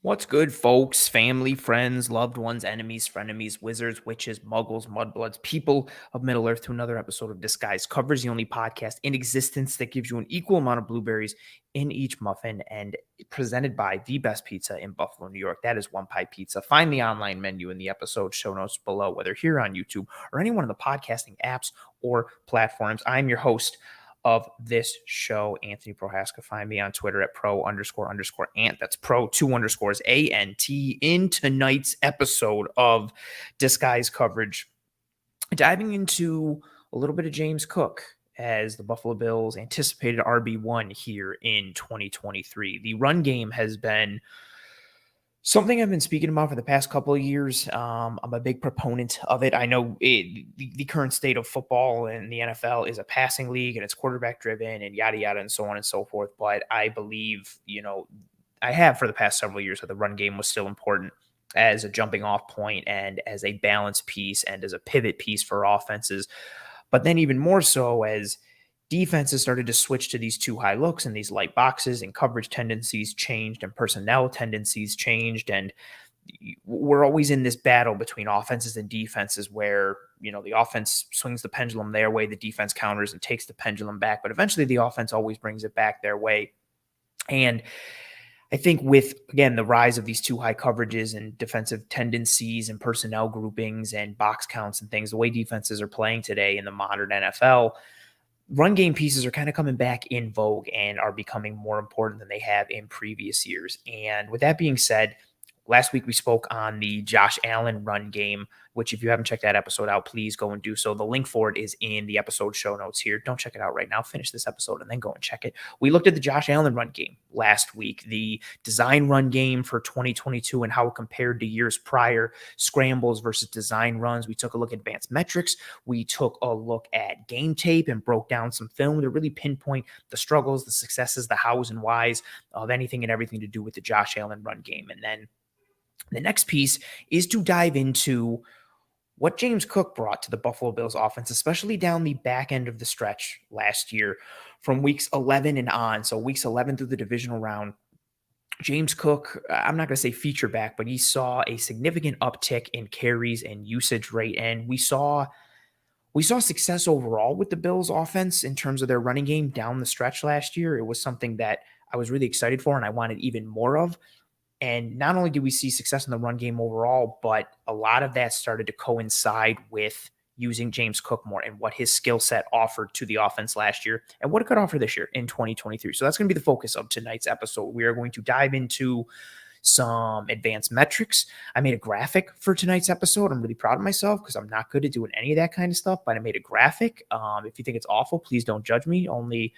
What's good, folks? Family, friends, loved ones, enemies, frenemies, wizards, witches, muggles, mudbloods, people of Middle Earth to another episode of Disguise Covers, the only podcast in existence that gives you an equal amount of blueberries in each muffin and presented by the best pizza in Buffalo, New York. That is One Pie Pizza. Find the online menu in the episode show notes below, whether here on YouTube or any one of the podcasting apps or platforms. I'm your host of this show, Anthony Prohaska. Find me on Twitter at pro__ant. That's pro two underscores ANT. In tonight's episode of Disguise Coverage, diving into a little bit of James Cook as the Buffalo Bills anticipated RB1 here in 2023. The run game has been something I've been speaking about for the past couple of years. I'm a big proponent of it. I know the current state of football and the NFL is a passing league and it's quarterback driven and yada, yada, and so on and so forth. But I believe, I have for the past several years that the run game was still important as a jumping off point and as a balance piece and as a pivot piece for offenses. But then even more so as defenses started to switch to these two high looks and these light boxes, and coverage tendencies changed and personnel tendencies changed. And we're always in this battle between offenses and defenses where, the offense swings the pendulum their way, the defense counters and takes the pendulum back. But eventually the offense always brings it back their way. And I think with, again, the rise of these two high coverages and defensive tendencies and personnel groupings and box counts and things, the way defenses are playing today in the modern NFL, run game pieces are kind of coming back in vogue and are becoming more important than they have in previous years. And with that being said, last week we spoke on the Josh Allen run game, which if you haven't checked that episode out, please go and do so. The link for it is in the episode show notes here. Don't check it out right now. Finish this episode and then go and check it. We looked at the Josh Allen run game last week, the design run game for 2022 and how it compared to years prior, scrambles versus design runs. We took a look at advanced metrics. We took a look at game tape and broke down some film to really pinpoint the struggles, the successes, the hows and whys of anything and everything to do with the Josh Allen run game. And then the next piece is to dive into what James Cook brought to the Buffalo Bills offense, especially down the back end of the stretch last year from weeks 11 and on. So weeks 11 through the divisional round, James Cook, I'm not going to say feature back, but he saw a significant uptick in carries and usage rate. And we saw success overall with the Bills offense in terms of their running game down the stretch last year. It was something that I was really excited for and I wanted even more of. And not only did we see success in the run game overall, but a lot of that started to coincide with using James Cook more and what his skill set offered to the offense last year and what it could offer this year in 2023. So that's going to be the focus of tonight's episode. We are going to dive into some advanced metrics. I made a graphic for tonight's episode. I'm really proud of myself because I'm not good at doing any of that kind of stuff, but I made a graphic. If you think it's awful, please don't judge me. Only,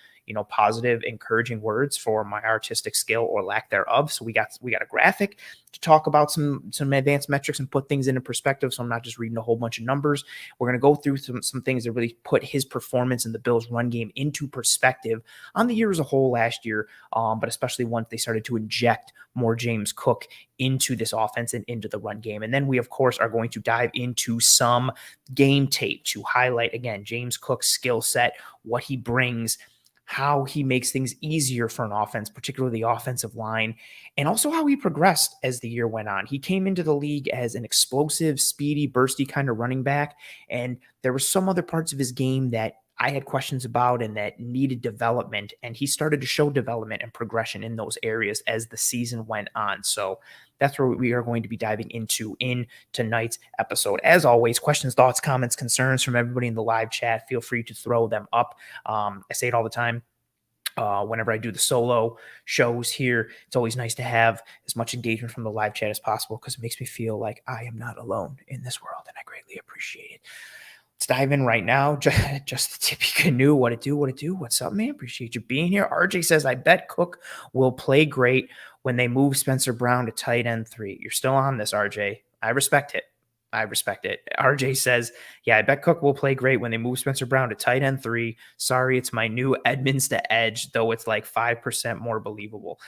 positive, encouraging words for my artistic skill or lack thereof. So we got a graphic to talk about some advanced metrics and put things into perspective. So I'm not just reading a whole bunch of numbers. We're going to go through some things that really put his performance in the Bills run game into perspective on the year as a whole last year, but especially once they started to inject more James Cook into this offense and into the run game. And then we, of course, are going to dive into some game tape to highlight, again, James Cook's skill set, what he brings, how he makes things easier for an offense, particularly the offensive line, and also how he progressed as the year went on. He came into the league as an explosive, speedy, bursty kind of running back, and there were some other parts of his game that I had questions about and that needed development, and he started to show development and progression in those areas as the season went on. So that's where we are going to be diving into in tonight's episode. As always, questions, thoughts, comments, concerns from everybody in the live chat, feel free to throw them up. I say it all the time. Whenever I do the solo shows here, it's always nice to have as much engagement from the live chat as possible because it makes me feel like I am not alone in this world, and I greatly appreciate it. Let's dive in right now. Just the Tippy Canoe. What it do? What's up, man? Appreciate you being here. RJ says, I bet Cook will play great when they move Spencer Brown to tight end 3. You're still on this, RJ. I respect it. RJ says, yeah, I bet Cook will play great when they move Spencer Brown to tight end 3. Sorry, it's my new Edmonds to edge, though it's like 5% more believable.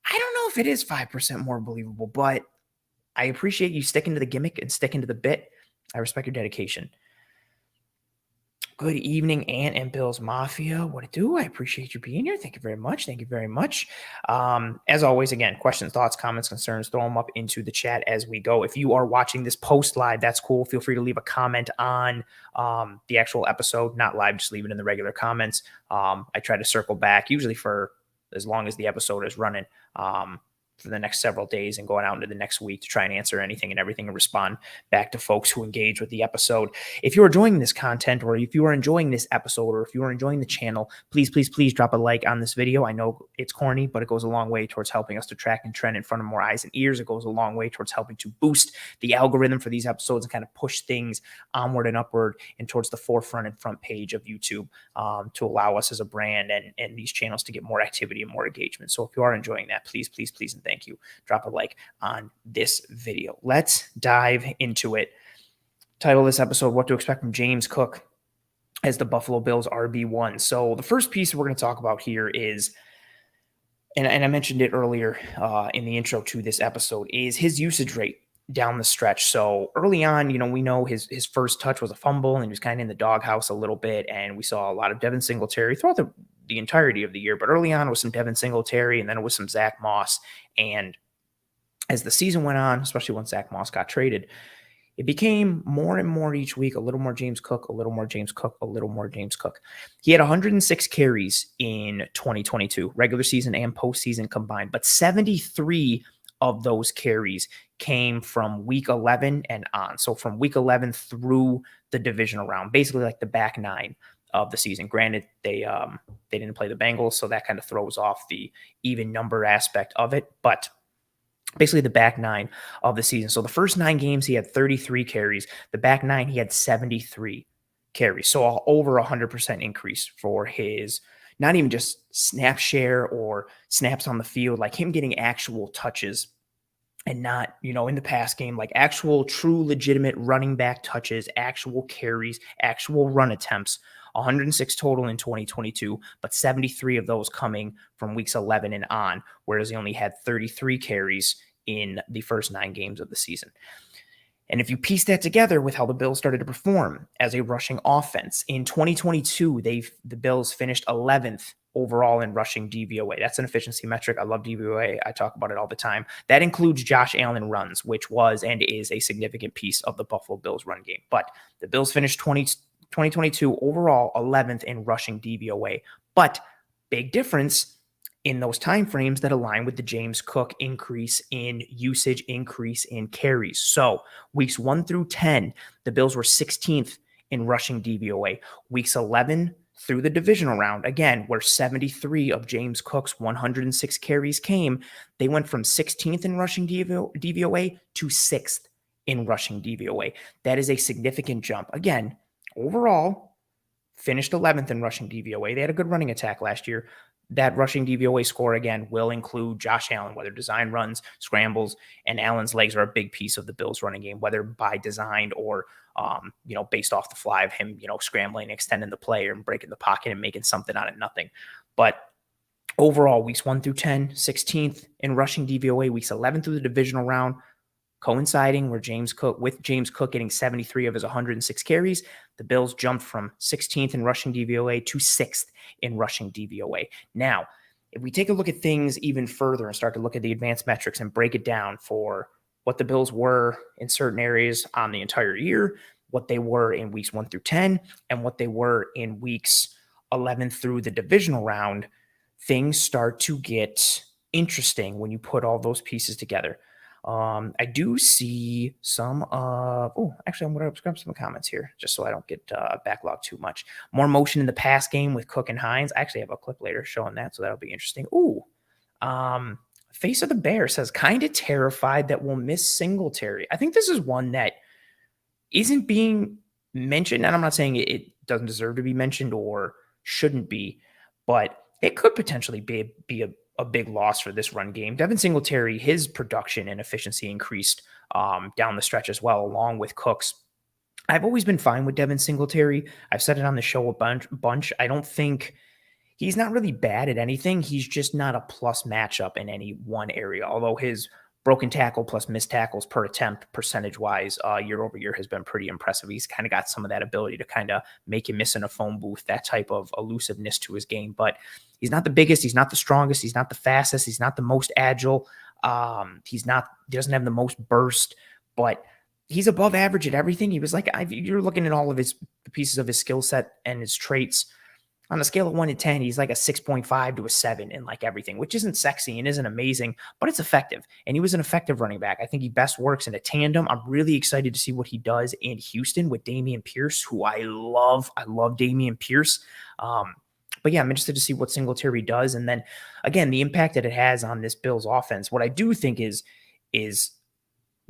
I don't know if it is 5% more believable, but I appreciate you sticking to the gimmick and sticking to the bit. I respect your dedication. Good evening, Ant and Bill's Mafia. What it do? I appreciate you being here. Thank you very much. Thank you very much. As always, again, questions, thoughts, comments, concerns, throw them up into the chat as we go. If you are watching this post live, that's cool. Feel free to leave a comment on the actual episode, not live, just leave it in the regular comments. I try to circle back, usually for as long as the episode is running. For the next several days and going out into the next week to try and answer anything and everything and respond back to folks who engage with the episode. If you are enjoying this content, or if you are enjoying this episode, or if you are enjoying the channel, please, please, please drop a like on this video. I know it's corny, but it goes a long way towards helping us to track and trend in front of more eyes and ears. It goes a long way towards helping to boost the algorithm for these episodes and kind of push things onward and upward and towards the forefront and front page of YouTube, to allow us as a brand and these channels to get more activity and more engagement. So if you are enjoying that, please, please, please, and thank you. Drop a like on this video. Let's dive into it. Title of this episode, What to Expect from James Cook as the Buffalo Bills RB1. So the first piece we're going to talk about here is, and I mentioned it earlier in the intro to this episode, is his usage rate down the stretch. So early on, we know his first touch was a fumble and he was kind of in the doghouse a little bit. And we saw a lot of Devin Singletary throughout the entirety of the year. But early on, it was some Devin Singletary, and then it was some Zach Moss. And as the season went on, especially once Zach Moss got traded, it became more and more each week, a little more James Cook, a little more James Cook, a little more James Cook. He had 106 carries in 2022, regular season and postseason combined, but 73 of those carries came from week 11 and on. So from week 11 through the divisional round, basically like the back nine of the season. Granted, they didn't play the Bengals, so that kind of throws off the even number aspect of it, but basically the back nine of the season. So the first 9 games, he had 33 carries. The back 9, he had 73 carries. So over 100% increase for his, not even just snap share or snaps on the field, like him getting actual touches and not, in the past game, like actual true legitimate running back touches, actual carries, actual run attempts. 106 total in 2022, but 73 of those coming from weeks 11 and on, whereas he only had 33 carries in the first 9 games of the season. And if you piece that together with how the Bills started to perform as a rushing offense, in 2022, the Bills finished 11th overall in rushing DVOA. That's an efficiency metric. I love DVOA. I talk about it all the time. That includes Josh Allen runs, which was and is a significant piece of the Buffalo Bills run game. But the Bills finished 2022 overall 11th in rushing DVOA. But big difference in those time frames that align with the James Cook increase in usage, increase in carries. So weeks 1 through 10, the Bills were 16th in rushing DVOA. Weeks 11 through the divisional round, again, where 73 of James Cook's 106 carries came, they went from 16th in rushing DVOA to 6th in rushing DVOA. That is a significant jump. Again, overall, finished 11th in rushing DVOA. They had a good running attack last year. That rushing DVOA score, again, will include Josh Allen, whether design runs, scrambles, and Allen's legs are a big piece of the Bills running game, whether by design or, based off the fly of him, scrambling, extending the play and breaking the pocket and making something out of nothing. But overall, weeks 1 through 10, 16th in rushing DVOA, weeks 11 through the divisional round, coinciding with James Cook getting 73 of his 106 carries, the Bills jumped from 16th in rushing DVOA to 6th in rushing DVOA. Now, if we take a look at things even further and start to look at the advanced metrics and break it down for what the Bills were in certain areas on the entire year, what they were in weeks 1 through 10, and what they were in weeks 11 through the divisional round, things start to get interesting when you put all those pieces together. I do see some actually, I'm going to grab some comments here just so I don't get backlogged too much. More motion in the pass game with Cook and Hines. I actually have a clip later showing that, so that'll be interesting. Face of the Bear says, kind of terrified that we'll miss Singletary. I think this is one that isn't being mentioned, and I'm not saying it doesn't deserve to be mentioned or shouldn't be, but it could potentially be a big loss for this run game. Devin Singletary, his production and efficiency increased down the stretch as well, along with Cook's. I've always been fine with Devin Singletary. I've said it on the show a bunch. I don't think he's not really bad at anything. He's just not a plus matchup in any one area, although his broken tackle plus missed tackles per attempt percentage wise, year over year has been pretty impressive. He's kind of got some of that ability to kind of make you miss in a phone booth, that type of elusiveness to his game. But he's not the biggest, he's not the strongest, he's not the fastest, he's not the most agile. He doesn't have the most burst, but he's above average at everything. He was like, you're looking at all of his pieces of his skill set and his traits. On a scale of 1 to 10, he's like a 6.5 to a 7 in like everything, which isn't sexy and isn't amazing, but it's effective. And he was an effective running back. I think he best works in a tandem. I'm really excited to see what he does in Houston with Dameon Pierce, who I love. I love Dameon Pierce. But yeah, I'm interested to see what Singletary does. And then again, the impact that it has on this Bills offense. What I do think is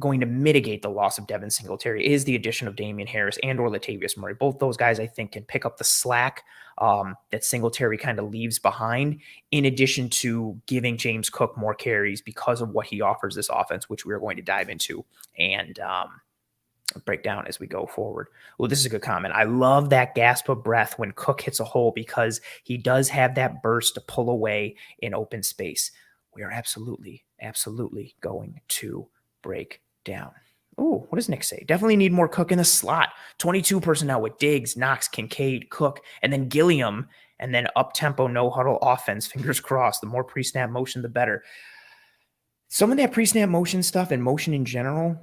going to mitigate the loss of Devin Singletary is the addition of Damian Harris and or Latavius Murray. Both those guys, I think, can pick up the slack that Singletary kind of leaves behind, in addition to giving James Cook more carries because of what he offers this offense, which we're going to dive into and break down as we go forward. Well, this is a good comment. I love that gasp of breath when Cook hits a hole because he does have that burst to pull away in open space. We are absolutely going to break down. Oh, what does Nick say? Definitely need more Cook in the slot. 22 personnel with Diggs, Knox, Kincaid, Cook, and then Gilliam, and then up-tempo, no-huddle offense. Fingers crossed. The more pre-snap motion, the better. Some of that pre-snap motion stuff and motion in general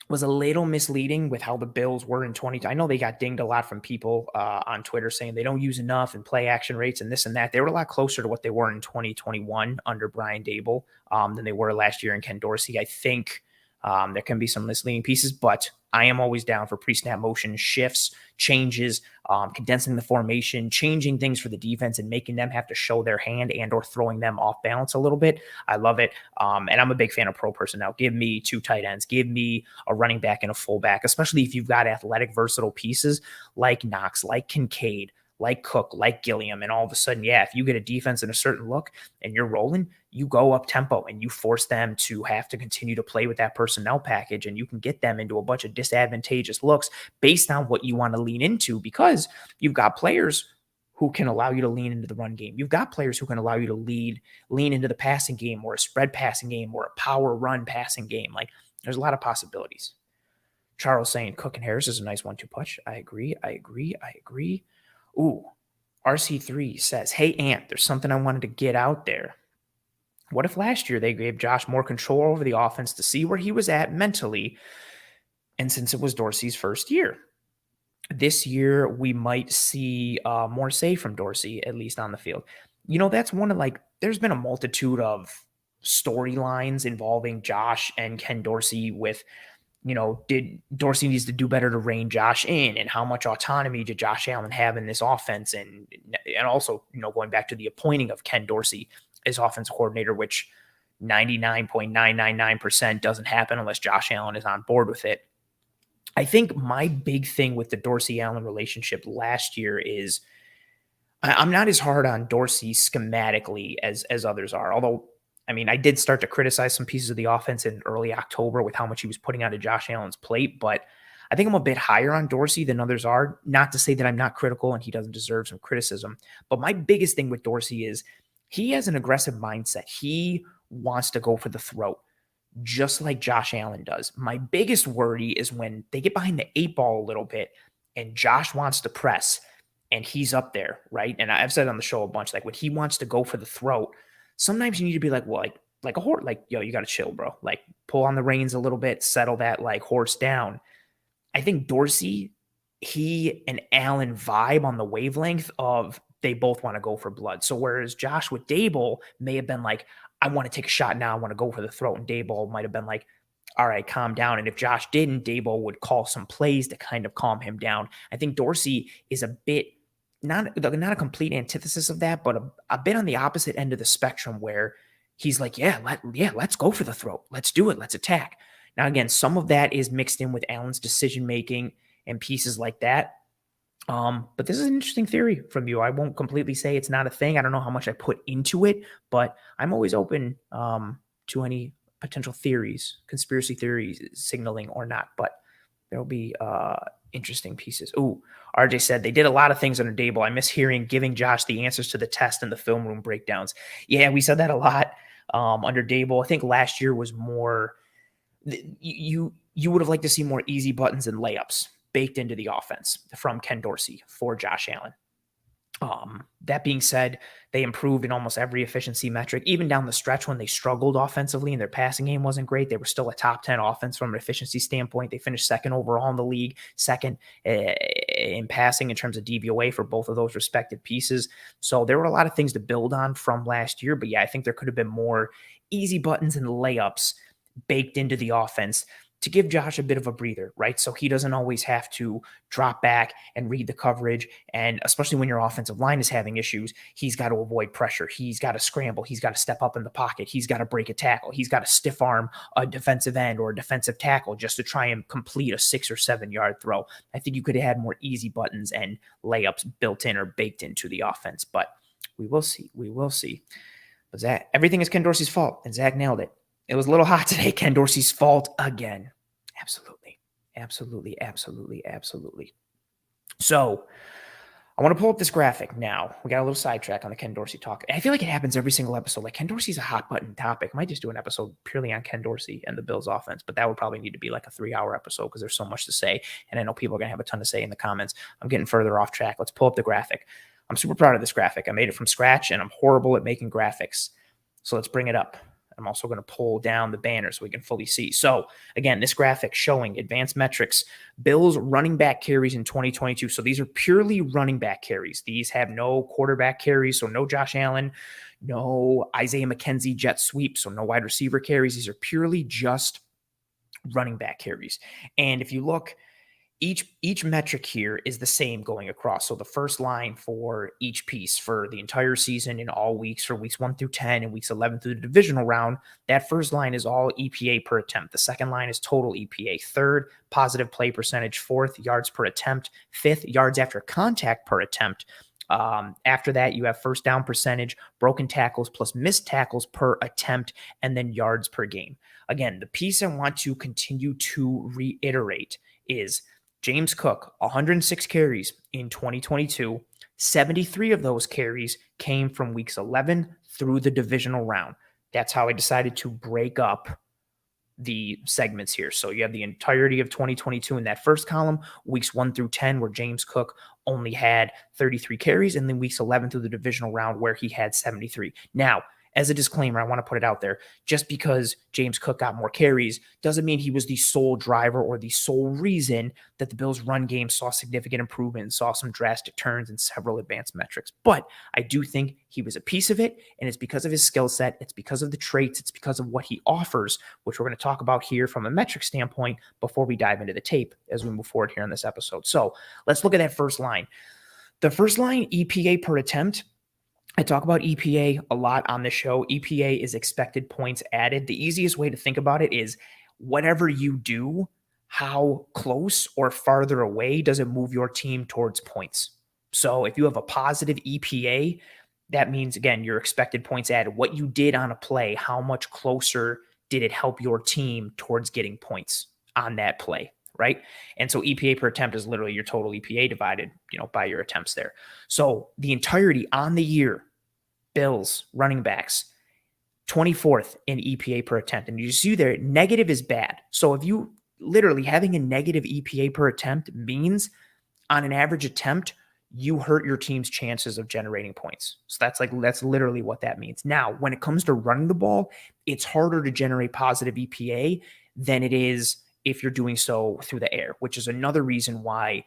was a little misleading with how the Bills were in 20. I know they got dinged a lot from people on Twitter saying they don't use enough and play action rates and this and that. They were a lot closer to what they were in 2021 under Brian Dable than they were last year in Ken Dorsey. I think there can be some misleading pieces, but I am always down for pre-snap motion shifts, changes, condensing the formation, changing things for the defense and making them have to show their hand and or throwing them off balance a little bit. I love it. And I'm a big fan of pro personnel. Give me 2 tight ends. Give me a running back and a fullback, especially if you've got athletic, versatile pieces like Knox, like Kincaid, like Cook, like Gilliam, and all of a sudden, yeah, if you get a defense in a certain look and you're rolling, you go up tempo and you force them to have to continue to play with that personnel package, and you can get them into a bunch of disadvantageous looks based on what you want to lean into, because you've got players who can allow you to lean into the run game. You've got players who can allow you to lean into the passing game or a spread passing game or a power run passing game. Like, there's a lot of possibilities. Charles saying Cook and Harris is a nice 1-2 punch. I agree. Ooh, RC3 says, hey, Ant, there's something I wanted to get out there. What if last year they gave Josh more control over the offense to see where he was at mentally? And since it was Dorsey's first year, this year we might see more say from Dorsey, at least on the field. You know, that's one of there's been a multitude of storylines involving Josh and Ken Dorsey with, did Dorsey needs to do better to rein Josh in, and how much autonomy did Josh Allen have in this offense? And also, going back to the appointing of Ken Dorsey as offensive coordinator, which 99.999% doesn't happen unless Josh Allen is on board with it. I think my big thing with the Dorsey-Allen relationship last year is I'm not as hard on Dorsey schematically as others are, although I did start to criticize some pieces of the offense in early October with how much he was putting onto Josh Allen's plate, but I think I'm a bit higher on Dorsey than others are. Not to say that I'm not critical and he doesn't deserve some criticism, but my biggest thing with Dorsey is he has an aggressive mindset. He wants to go for the throat, just like Josh Allen does. My biggest worry is when they get behind the 8 ball a little bit and Josh wants to press and he's up there, right? And I've said on the show a bunch, like when he wants to go for the throat, sometimes you need to be like, well, like a horse, like, yo, you got to chill, bro. Like, pull on the reins a little bit, settle that horse down. I think Dorsey, he and Allen vibe on the wavelength of they both want to go for blood. So whereas Josh with Dable may have been like, I want to take a shot now, I want to go for the throat, and Dable might have been like, all right, calm down. And if Josh didn't, Dable would call some plays to kind of calm him down. I think Dorsey is a bit, not a complete antithesis of that, but a bit on the opposite end of the spectrum where he's like, let's go for the throat. Let's do it. Let's attack. Now, again, some of that is mixed in with Allen's decision-making and pieces like that. But this is an interesting theory from you. I won't completely say it's not a thing. I don't know how much I put into it, but I'm always open to any potential theories, conspiracy theories, signaling or not. But there'll be interesting pieces. Ooh, RJ said they did a lot of things under Dable. I miss giving Josh the answers to the test and the film room breakdowns. Yeah, we said that a lot. under Dable. I think last year was more you would have liked to see more easy buttons and layups baked into the offense from Ken Dorsey for Josh Allen. That being said, they improved in almost every efficiency metric, even down the stretch when they struggled offensively and their passing game wasn't great. They were still a top 10 offense from an efficiency standpoint. They finished second overall in the league, second in passing in terms of DVOA for both of those respective pieces. So there were a lot of things to build on from last year. But yeah, I think there could have been more easy buttons and layups baked into the offense to give Josh a bit of a breather, right? So he doesn't always have to drop back and read the coverage. And especially when your offensive line is having issues, he's got to avoid pressure. He's got to scramble. He's got to step up in the pocket. He's got to break a tackle. He's got to stiff arm a defensive end or a defensive tackle just to try and complete a 6 or 7 yard throw. I think you could have had more easy buttons and layups built in or baked into the offense, but we will see. We will see. But Zach, everything is Ken Dorsey's fault, and Zach nailed it. It was a little hot today. Ken Dorsey's fault again. Absolutely. Absolutely. Absolutely. Absolutely. So I want to pull up this graphic now. We got a little sidetrack on the Ken Dorsey talk. I feel like it happens every single episode. Like Ken Dorsey's a hot button topic. I might just do an episode purely on Ken Dorsey and the Bills offense, but that would probably need to be like a 3-hour episode because there's so much to say. And I know people are going to have a ton to say in the comments. I'm getting further off track. Let's pull up the graphic. I'm super proud of this graphic. I made it from scratch and I'm horrible at making graphics. So let's bring it up. I'm also going to pull down the banner so we can fully see. So again, this graphic showing advanced metrics, Bills running back carries in 2022. So these are purely running back carries. These have no quarterback carries. So no Josh Allen, no Isaiah McKenzie jet sweep. So no wide receiver carries. These are purely just running back carries. And if you look, each metric here is the same going across. So the first line for each piece for the entire season in all weeks, for weeks 1 through 10 and weeks 11 through the divisional round, that first line is all EPA per attempt. The second line is total EPA. Third, positive play percentage. Fourth, yards per attempt. Fifth, yards after contact per attempt. After that, you have first down percentage, broken tackles plus missed tackles per attempt, and then yards per game. Again, the piece I want to continue to reiterate is James Cook, 106 carries in 2022. 73 of those carries came from weeks 11 through the divisional round. That's how I decided to break up the segments here. So you have the entirety of 2022 in that first column, weeks 1 through 10, where James Cook only had 33 carries, and then weeks 11 through the divisional round where he had 73. Now, as a disclaimer, I want to put it out there, just because James Cook got more carries doesn't mean he was the sole driver or the sole reason that the Bills' run game saw significant improvement and saw some drastic turns in several advanced metrics. But I do think he was a piece of it, and it's because of his skill set, it's because of the traits, it's because of what he offers, which we're going to talk about here from a metric standpoint before we dive into the tape as we move forward here in this episode. So let's look at that first line. The first line, EPA per attempt. I talk about EPA a lot on the show. EPA is expected points added. The easiest way to think about it is whatever you do, how close or farther away does it move your team towards points? So if you have a positive EPA, that means, again, your expected points added. What you did on a play, how much closer did it help your team towards getting points on that play? Right. And so EPA per attempt is literally your total EPA divided, by your attempts there. So the entirety on the year, Bills running backs, 24th in EPA per attempt. And you see there, negative is bad. So if you literally having a negative EPA per attempt means on an average attempt, you hurt your team's chances of generating points. So that's literally what that means. Now, when it comes to running the ball, it's harder to generate positive EPA than it is if you're doing so through the air, which is another reason why,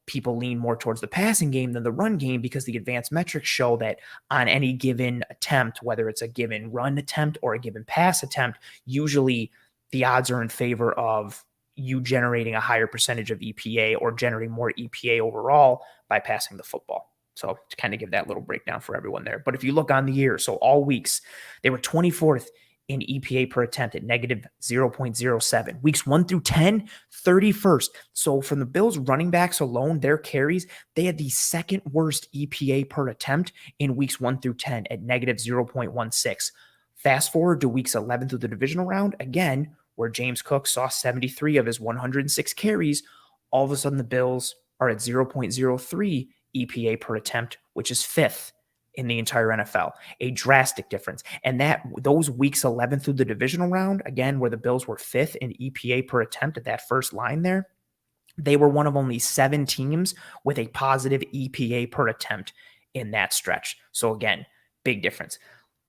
people lean more towards the passing game than the run game, because the advanced metrics show that on any given attempt, whether it's a given run attempt or a given pass attempt, usually the odds are in favor of you generating a higher percentage of EPA or generating more EPA overall by passing the football. So to kind of give that little breakdown for everyone there. But if you look on the year, so all weeks, they were 24th in EPA per attempt at negative 0.07. Weeks 1 through 10, 31st. So from the Bills running backs alone, their carries, they had the second worst EPA per attempt in weeks 1 through 10 at negative 0.16. Fast forward to weeks 11 through the divisional round, again, where James Cook saw 73 of his 106 carries, all of a sudden the Bills are at 0.03 EPA per attempt, which is fifth in the entire NFL, a drastic difference. And those weeks 11 through the divisional round, again, where the Bills were 5th in EPA per attempt at that first line there, they were one of only 7 teams with a positive EPA per attempt in that stretch. So again, big difference.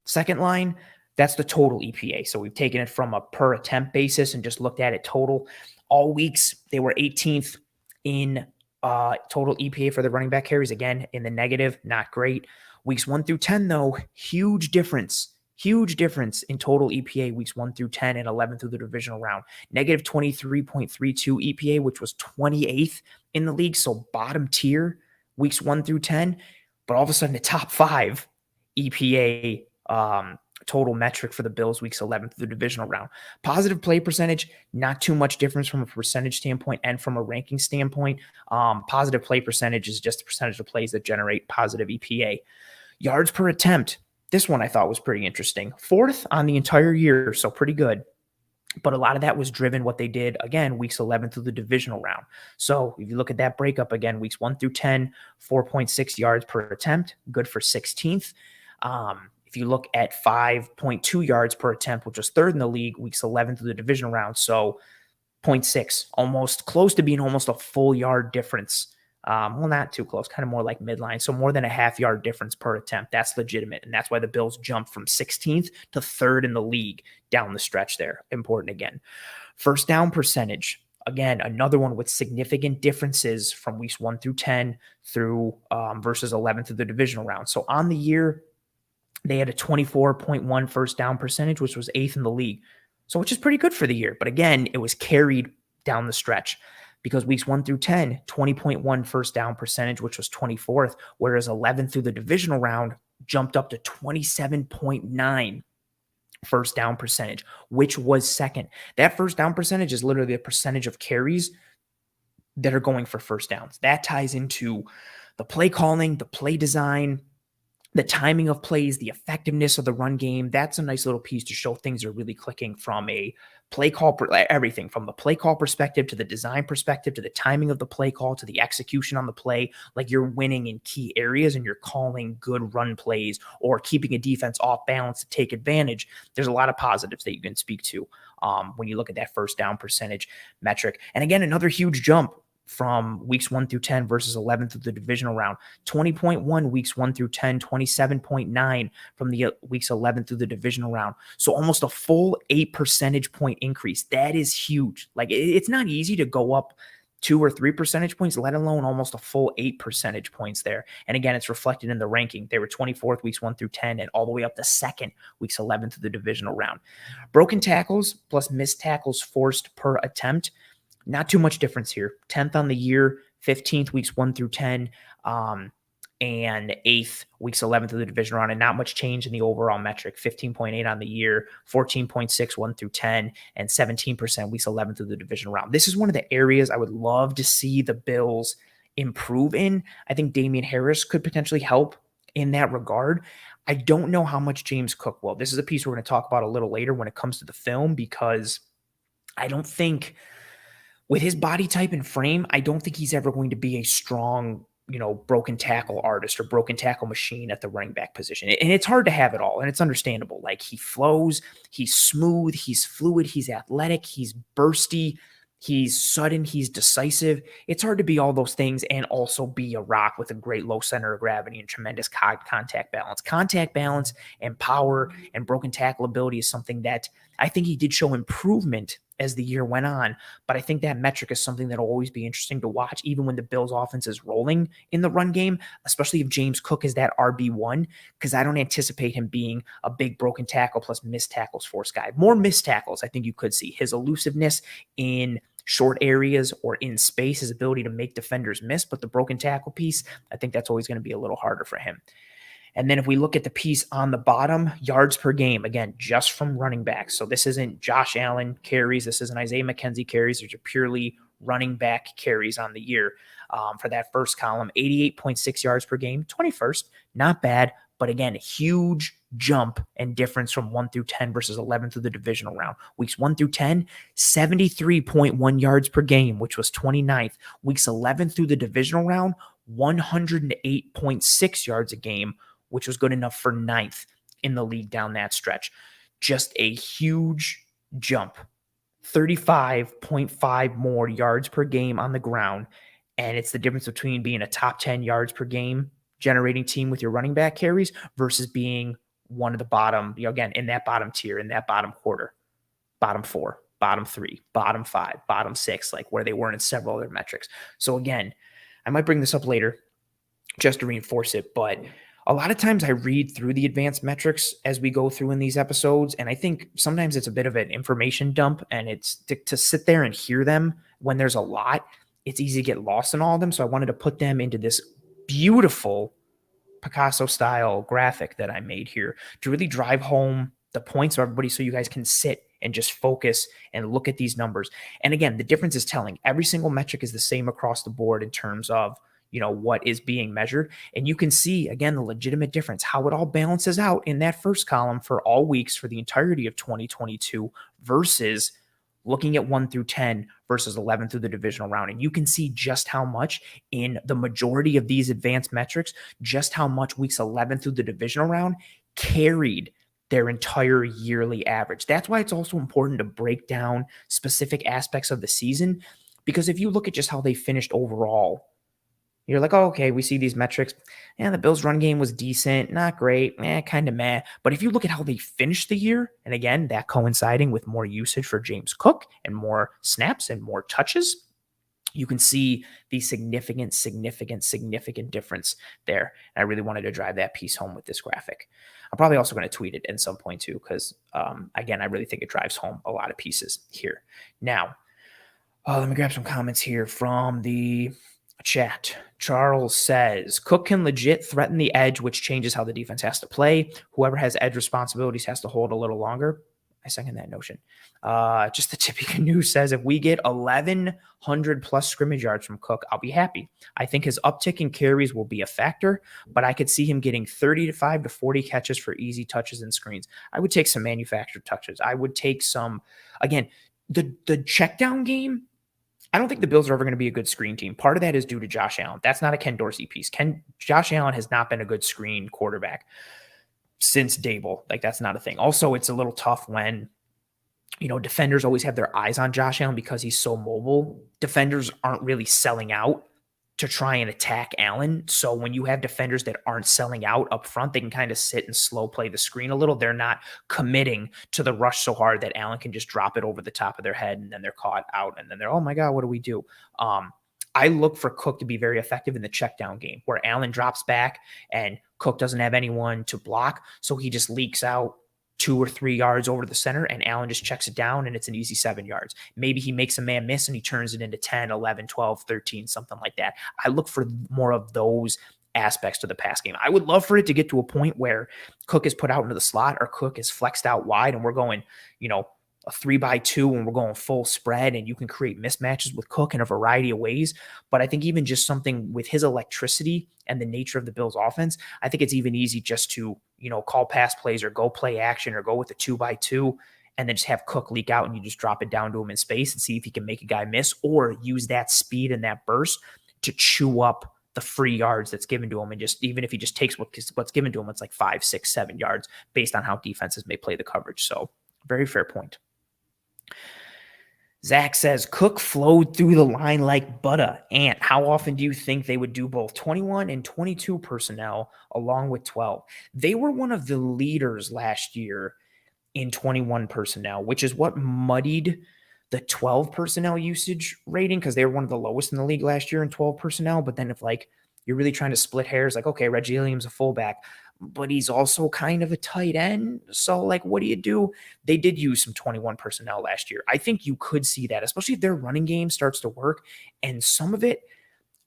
Second line, that's the total EPA. So we've taken it from a per attempt basis and just looked at it total. All weeks, they were 18th in total EPA for the running back carries. Again, in the negative, not great. Weeks 1 through 10, though, huge difference in total EPA weeks 1 through 10 and 11 through the divisional round. Negative 23.32 EPA, which was 28th in the league. So bottom tier weeks 1 through 10, but all of a sudden the top 5 EPA total metric for the Bills weeks 11 through the divisional round. Positive play percentage, not too much difference from a percentage standpoint and from a ranking standpoint. Positive play percentage is just the percentage of plays that generate positive EPA. Yards per attempt, this one I thought was pretty interesting. 4th on the entire year, so pretty good. But a lot of that was driven what they did, again, weeks 11 through the divisional round. So if you look at that breakup again, weeks 1 through 10, 4.6 yards per attempt, good for 16th. If you look at 5.2 yards per attempt, which was 3rd in the league, weeks 11 through the divisional round. So 0.6, almost close to being almost a full yard difference. Well, not too close, kind of more like midline. So more than a half yard difference per attempt. That's legitimate. And that's why the Bills jumped from 16th to 3rd in the league down the stretch there. Important again. First down percentage. Again, another one with significant differences from weeks 1 through 10 through versus 11 through the divisional round. So on the year, they had a 24.1 first down percentage, which was 8th in the league. So which is pretty good for the year. But again, it was carried down the stretch because weeks 1 through 10, 20.1 first down percentage, which was 24th, whereas 11 through the divisional round jumped up to 27.9 first down percentage, which was 2nd. That first down percentage is literally the percentage of carries that are going for first downs. That ties into the play calling, the play design, the timing of plays, the effectiveness of the run game. That's a nice little piece to show things are really clicking from a play call, everything from the play call perspective to the design perspective to the timing of the play call to the execution on the play. Like you're winning in key areas and you're calling good run plays or keeping a defense off balance to take advantage. There's a lot of positives that you can speak to when you look at that first down percentage metric. And again, another huge jump from weeks 1 through 10 versus 11 through the divisional round. 20.1 weeks 1 through 10, 27.9 from the weeks 11 through the divisional round. So almost a full 8 percentage point increase. That is huge. Like it's not easy to go up 2 or 3 percentage points, let alone almost a full 8 percentage points there. And again, it's reflected in the ranking. They were 24th weeks 1 through 10 and all the way up to 2nd weeks 11 through the divisional round. Broken tackles plus missed tackles forced per attempt. Not too much difference here. 10th on the year, 15th weeks 1 through 10, and 8th weeks 11 through the division round, and not much change in the overall metric. 15.8 on the year, 14.6 1 through 10, and 17% weeks 11 through the division round. This is one of the areas I would love to see the Bills improve in. I think Damian Harris could potentially help in that regard. I don't know how much James Cook will. This is a piece we're going to talk about a little later when it comes to the film, because I don't think with his body type and frame, I don't think he's ever going to be a strong, broken tackle artist or broken tackle machine at the running back position. And it's hard to have it all, and it's understandable. Like he flows, he's smooth, he's fluid, he's athletic, he's bursty, he's sudden, he's decisive. It's hard to be all those things and also be a rock with a great low center of gravity and tremendous contact balance. Contact balance and power and broken tackle ability is something that I think he did show improvement as the year went on, but I think that metric is something that'll always be interesting to watch, even when the Bills offense is rolling in the run game, especially if James Cook is that RB1, because I don't anticipate him being a big broken tackle plus missed tackles force guy. More missed tackles, I think you could see. His elusiveness in short areas or in space, his ability to make defenders miss, but the broken tackle piece, I think that's always going to be a little harder for him. And then if we look at the piece on the bottom, yards per game, again, just from running backs. So this isn't Josh Allen carries. This isn't Isaiah McKenzie carries. These are purely running back carries on the year. For that first column, 88.6 yards per game, 21st, not bad. But again, a huge jump and difference from 1 through 10 versus 11 through the divisional round. Weeks 1 through 10, 73.1 yards per game, which was 29th. Weeks 11 through the divisional round, 108.6 yards a game, which was good enough for 9th in the league down that stretch. Just a huge jump. 35.5 more yards per game on the ground. And it's the difference between being a top 10 yards per game generating team with your running back carries versus being one of the bottom, again, in that bottom tier, in that bottom quarter, bottom 4, bottom 3, bottom 5, bottom 6, like where they were in several other metrics. So again, I might bring this up later just to reinforce it, but a lot of times I read through the advanced metrics as we go through in these episodes, and I think sometimes it's a bit of an information dump, and it's to sit there and hear them when there's a lot, it's easy to get lost in all of them. So I wanted to put them into this beautiful Picasso style graphic that I made here to really drive home the points of everybody so you guys can sit and just focus and look at these numbers. And again, the difference is telling. Every single metric is the same across the board in terms of what is being measured. And you can see, again, the legitimate difference, how it all balances out in that first column for all weeks for the entirety of 2022 versus looking at 1 through 10 versus 11 through the divisional round. And you can see just how much in the majority of these advanced metrics, just how much weeks 11 through the divisional round carried their entire yearly average. That's why it's also important to break down specific aspects of the season, because if you look at just how they finished overall, you're like, oh, okay, we see these metrics. Yeah, the Bills' run game was decent, not great, kind of meh. But if you look at how they finished the year, and again, that coinciding with more usage for James Cook and more snaps and more touches, you can see the significant difference there. And I really wanted to drive that piece home with this graphic. I'm probably also going to tweet it at some point too, because again, I really think it drives home a lot of pieces here. Now, let me grab some comments here from the chat. Charles says, Cook can legit threaten the edge, which changes how the defense has to play. Whoever has edge responsibilities has to hold a little longer. I second that notion. Just the tippy canoe says, if we get 1,100 plus scrimmage yards from Cook, I'll be happy. I think his uptick in carries will be a factor, but I could see him getting 35 to 40 catches for easy touches and screens. I would take some manufactured touches. I would take some, again, the check down game. I don't think the Bills are ever going to be a good screen team. Part of that is due to Josh Allen. That's not a Ken Dorsey piece. Josh Allen has not been a good screen quarterback since Dable. Like, that's not a thing. Also, it's a little tough when, defenders always have their eyes on Josh Allen because he's so mobile. Defenders aren't really selling out to try and attack Allen. So when you have defenders that aren't selling out up front, they can kind of sit and slow play the screen a little. They're not committing to the rush so hard that Allen can just drop it over the top of their head and then they're caught out and then they're, oh my God, what do we do? I look for Cook to be very effective in the check down game where Allen drops back and Cook doesn't have anyone to block. So he just leaks out 2 or 3 yards over the center and Allen just checks it down and it's an easy 7 yards. Maybe he makes a man miss and he turns it into 10, 11, 12, 13, something like that. I look for more of those aspects to the pass game. I would love for it to get to a point where Cook is put out into the slot or Cook is flexed out wide and we're going, a 3-by-2 and we're going full spread and you can create mismatches with Cook in a variety of ways. But I think even just something with his electricity and the nature of the Bills offense, I think it's even easy just to, call pass plays or go play action or go with the 2-by-2 and then just have Cook leak out and you just drop it down to him in space and see if he can make a guy miss or use that speed and that burst to chew up the free yards that's given to him. And just, even if he just takes what's given to him, it's like 5, 6, 7 yards based on how defenses may play the coverage. So very fair point. Zach says, Cook flowed through the line like butter. Ant, how often do you think they would do both 21 and 22 personnel along with 12? They were one of the leaders last year in 21 personnel, which is what muddied the 12 personnel usage rating because they were one of the lowest in the league last year in 12 personnel. But then if you're really trying to split hairs, okay, Reggie Williams a fullback, but he's also kind of a tight end. So what do you do? They did use some 21 personnel last year. I think you could see that, especially if their running game starts to work. And some of it,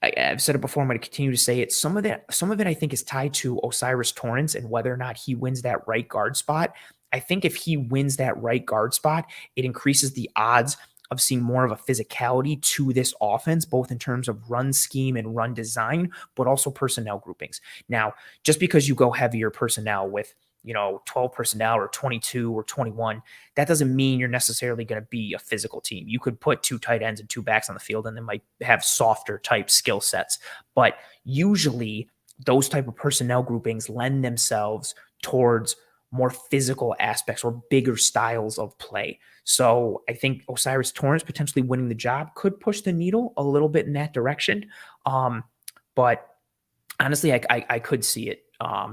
I've said it before, I'm going to continue to say it. Some of it I think is tied to Osiris Torrance and whether or not he wins that right guard spot. I think if he wins that right guard spot, it increases the odds of seeing more of a physicality to this offense, both in terms of run scheme and run design, but also personnel groupings. Now, just because you go heavier personnel with, 12 personnel or 22 or 21, that doesn't mean you're necessarily going to be a physical team. You could put 2 tight ends and 2 backs on the field and they might have softer type skill sets. But usually those type of personnel groupings lend themselves towards more physical aspects or bigger styles of play. So I think Osiris Torrance potentially winning the job could push the needle a little bit in that direction. But honestly, I could see it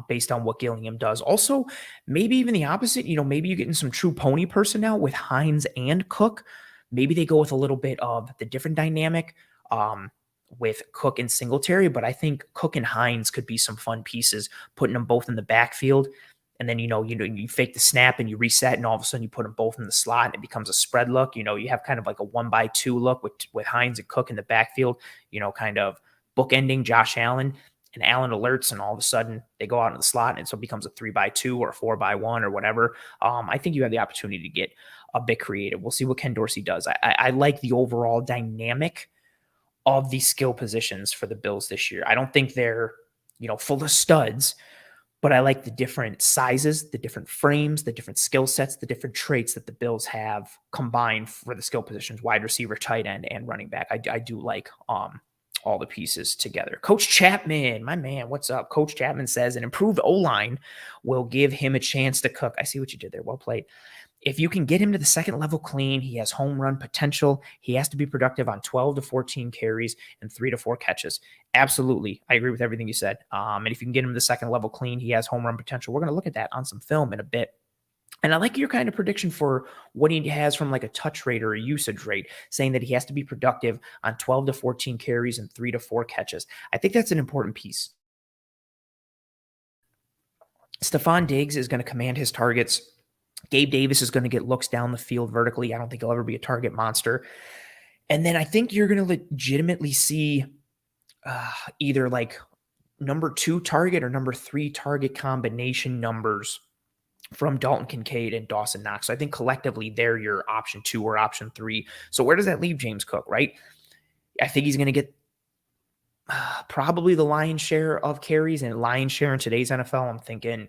based on what Gillingham does. Also, maybe even the opposite. Maybe you're getting some true pony personnel with Hines and Cook. Maybe they go with a little bit of the different dynamic with Cook and Singletary. But I think Cook and Hines could be some fun pieces, putting them both in the backfield. And then, you fake the snap and you reset, and all of a sudden you put them both in the slot and it becomes a spread look. You have kind of like a 1x2 look with Hines and Cook in the backfield, kind of bookending Josh Allen. And Allen alerts, and all of a sudden they go out in the slot, and so it becomes a 3x2 or a 4x1 or whatever. I think you have the opportunity to get a bit creative. We'll see what Ken Dorsey does. I like the overall dynamic of the skill positions for the Bills this year. I don't think they're, full of studs, but I like the different sizes, the different frames, the different skill sets, the different traits that the Bills have combined for the skill positions: wide receiver, tight end, and running back. I do like all the pieces together. Coach Chapman, my man, what's up? Coach Chapman says an improved O-line will give him a chance to cook. I see what you did there. Well played. If you can get him to the second level clean, he has home run potential. He has to be productive on 12 to 14 carries and 3 to 4 catches. Absolutely. I agree with everything you said. And if you can get him to the second level clean, he has home run potential. We're going to look at that on some film in a bit. And I like your kind of prediction for what he has from like a touch rate or a usage rate, saying that he has to be productive on 12 to 14 carries and 3 to 4 catches. I think that's an important piece. Stephon Diggs is going to command his targets. Gabe Davis is going to get looks down the field vertically. I don't think he'll ever be a target monster. And then I think you're going to legitimately see either like number 2 target or number 3 target combination numbers from Dalton Kincaid and Dawson Knox. So I think collectively they're your option 2 or option 3. So where does that leave James Cook, right? I think he's going to get probably the lion's share of carries, and lion's share in today's NFL. I'm thinking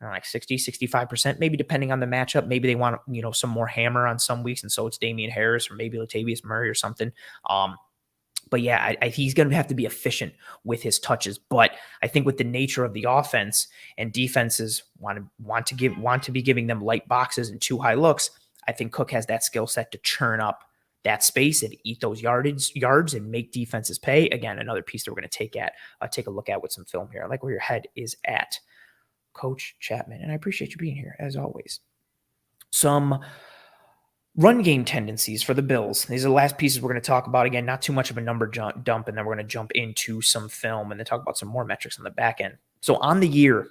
like 60, 65%, maybe depending on the matchup. Maybe they want, some more hammer on some weeks. And so it's Damian Harris or maybe Latavius Murray or something. But yeah, he's going to have to be efficient with his touches. But I think with the nature of the offense, and defenses want to be giving them light boxes and too high looks, I think Cook has that skill set to churn up that space and eat those yards and make defenses pay. Again, another piece that we're going to take a look at with some film here. I like where your head is at, Coach Chapman, and I appreciate you being here as always. Some run game tendencies for the Bills. These are the last pieces we're going to talk about. Again, not too much of a number dump, and then we're going to jump into some film and then talk about some more metrics on the back end. So on the year,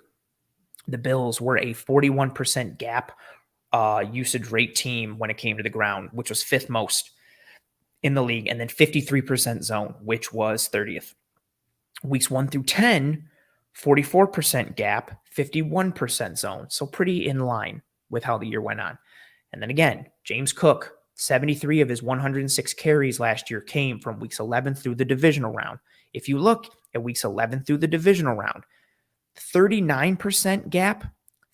the Bills were a 41% gap usage rate team when it came to the ground, which was 5th most in the league, and then 53% zone, which was 30th. Weeks 1 through 10, 44% gap, 51% zone. So pretty in line with how the year went on. And then again, James Cook, 73 of his 106 carries last year came from weeks 11 through the divisional round. If you look at weeks 11 through the divisional round, 39% gap,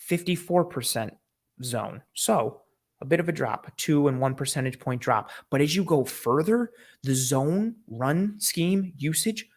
54% zone. So a bit of a drop, a 2 and 1 percentage point drop. But as you go further, the zone run scheme usage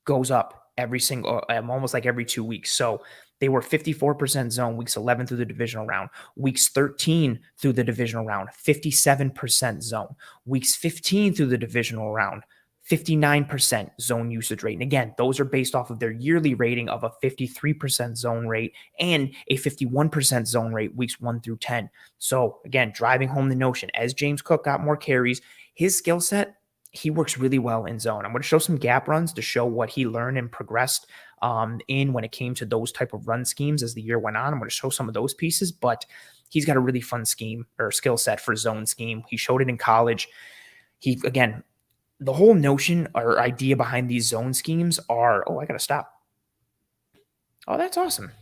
goes up almost like every 2 weeks. So they were 54% zone weeks 11 through the divisional round. Weeks 13 through the divisional round, 57% zone. Weeks 15 through the divisional round, 59% zone usage rate. And again, those are based off of their yearly rating of a 53% zone rate and a 51% zone rate weeks 1 through 10. So again, driving home the notion, as James Cook got more carries, his skill set, he works really well in zone. I'm going to show some gap runs to show what he learned and progressed in when it came to those type of run schemes as the year went on. I'm going to show some of those pieces, but he's got a really fun scheme or skill set for zone scheme. He showed it in college. Again, the whole notion or idea behind these zone schemes are, I got to stop. Oh, that's awesome.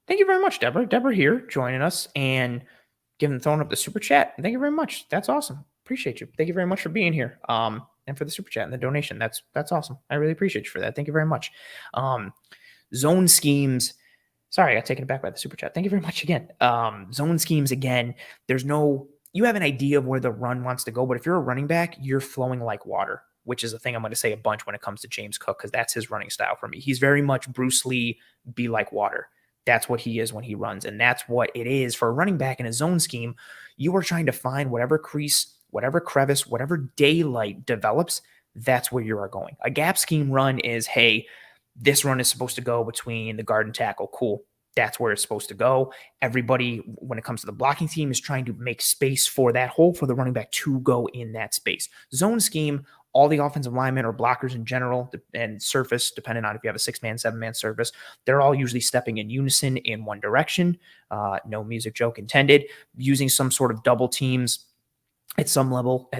Thank you very much, Deborah. Deborah here joining us and throwing up the super chat. Thank you very much. That's awesome. Appreciate you. Thank you very much for being here. And for the super chat and the donation. That's awesome. I really appreciate you for that. Thank you very much. Zone schemes. Sorry, I got taken aback by the super chat. Thank you very much again. Zone schemes, again, you have an idea of where the run wants to go, but if you're a running back, you're flowing like water which is a thing I'm going to say a bunch when it comes to James Cook, because that's his running style for me. He's very much Bruce Lee, be like water. That's what he is when he runs. And that's what it is for a running back in a zone scheme. You are trying to find whatever crease, whatever crevice, whatever daylight develops. That's where you are going. A gap scheme run is, hey, this run is supposed to go between the guard and tackle. Cool. That's where it's supposed to go. Everybody, when it comes to the blocking team, is trying to make space for that hole for the running back to go in that space. Zone scheme, all the offensive linemen or blockers in general, and surface, depending on if you have a 6-man, 7-man surface, they're all usually stepping in unison in one direction. No music joke intended. Using some sort of double teams at some level,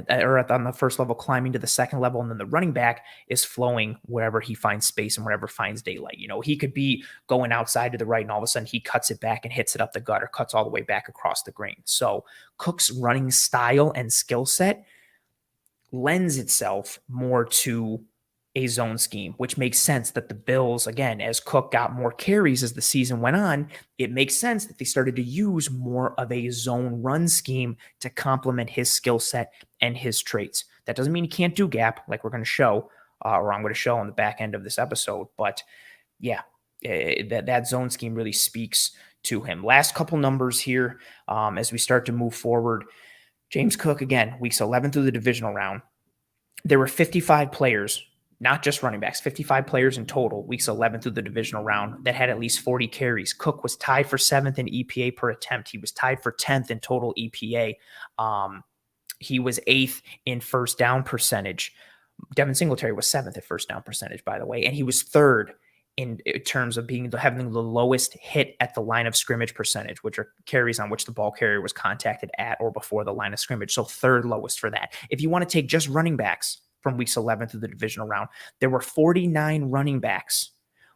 on the first level, climbing to the second level, and then the running back is flowing wherever he finds space and wherever finds daylight. He could be going outside to the right, and all of a sudden he cuts it back and hits it up the gut, or cuts all the way back across the grain. So Cook's running style and skill set lends itself more to a zone scheme, which makes sense that the Bills, again, as Cook got more carries as the season went on, it makes sense that they started to use more of a zone run scheme to complement his skill set and his traits. That doesn't mean he can't do gap, like we're going to show, or I'm going to show on the back end of this episode. But yeah, that zone scheme really speaks to him. Last couple numbers here as we start to move forward. James Cook, again, weeks 11 through the divisional round. There were 55 players, not just running backs, 55 players in total, weeks 11 through the divisional round, that had at least 40 carries. Cook was tied for 7th in EPA per attempt. He was tied for 10th in total EPA. He was 8th in first down percentage. Devin Singletary was 7th at first down percentage, by the way, and he was 3rd in terms of having the lowest hit at the line of scrimmage percentage, which are carries on which the ball carrier was contacted at or before the line of scrimmage. So 3rd lowest for that. If you want to take just running backs from weeks 11 through the divisional round, there were 49 running backs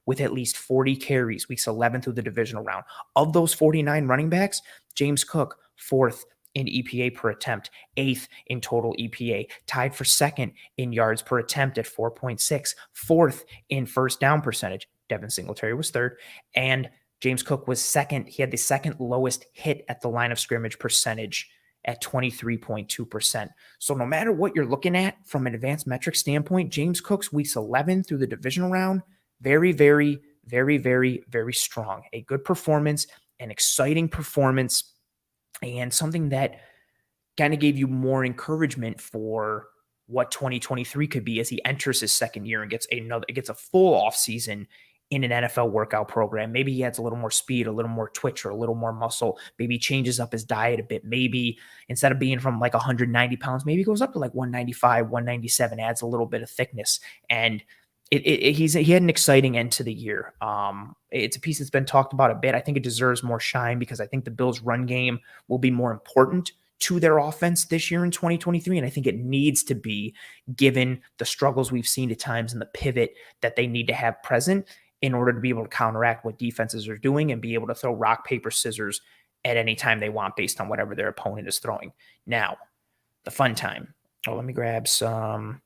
with at least 40 carries weeks 11 through the divisional round. Of those 49 running backs, James Cook, 4th in EPA per attempt, 8th in total EPA, tied for 2nd in yards per attempt at 4.6, 4th in first down percentage. Devin Singletary was 3rd, and James Cook was 2nd. He had the 2nd lowest hit at the line of scrimmage percentage at 23.2%. So no matter what you're looking at from an advanced metric standpoint, James Cook's weeks 11 through the divisional round, very, very, very, very, very strong. A good performance, an exciting performance, and something that kind of gave you more encouragement for what 2023 could be as he enters his 2nd year and gets a full offseason in an NFL workout program. Maybe he adds a little more speed, a little more twitch, or a little more muscle. Maybe he changes up his diet a bit. Maybe instead of being from like 190 pounds, maybe he goes up to like 195, 197, adds a little bit of thickness. And he had an exciting end to the year. It's a piece that's been talked about a bit. I think it deserves more shine because I think the Bills' run game will be more important to their offense this year in 2023. And I think it needs to be, given the struggles we've seen at times and the pivot that they need to have present in order to be able to counteract what defenses are doing and be able to throw rock, paper, scissors at any time they want based on whatever their opponent is throwing. Now, the fun time. Let me grab some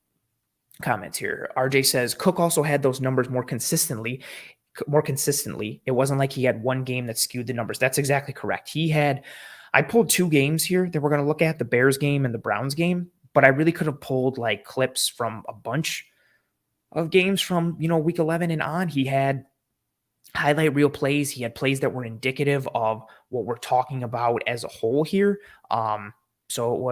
comments here. RJ says Cook also had those numbers more consistently. It wasn't like he had one game that skewed the numbers. That's exactly correct. I pulled 2 games here that we're going to look at, the Bears game and the Browns game, but I really could have pulled like clips from a bunch of games from, week 11 and on. He had highlight reel plays. He had plays that were indicative of what we're talking about as a whole here. So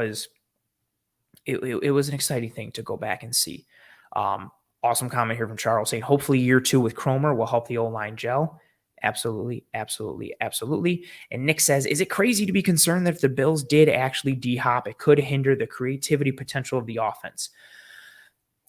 it was an exciting thing to go back and see. Awesome comment here from Charles saying, hopefully year 2 with Cromer will help the O-line gel. Absolutely, absolutely, absolutely. And Nick says, is it crazy to be concerned that if the Bills did actually D-hop, it could hinder the creativity potential of the offense?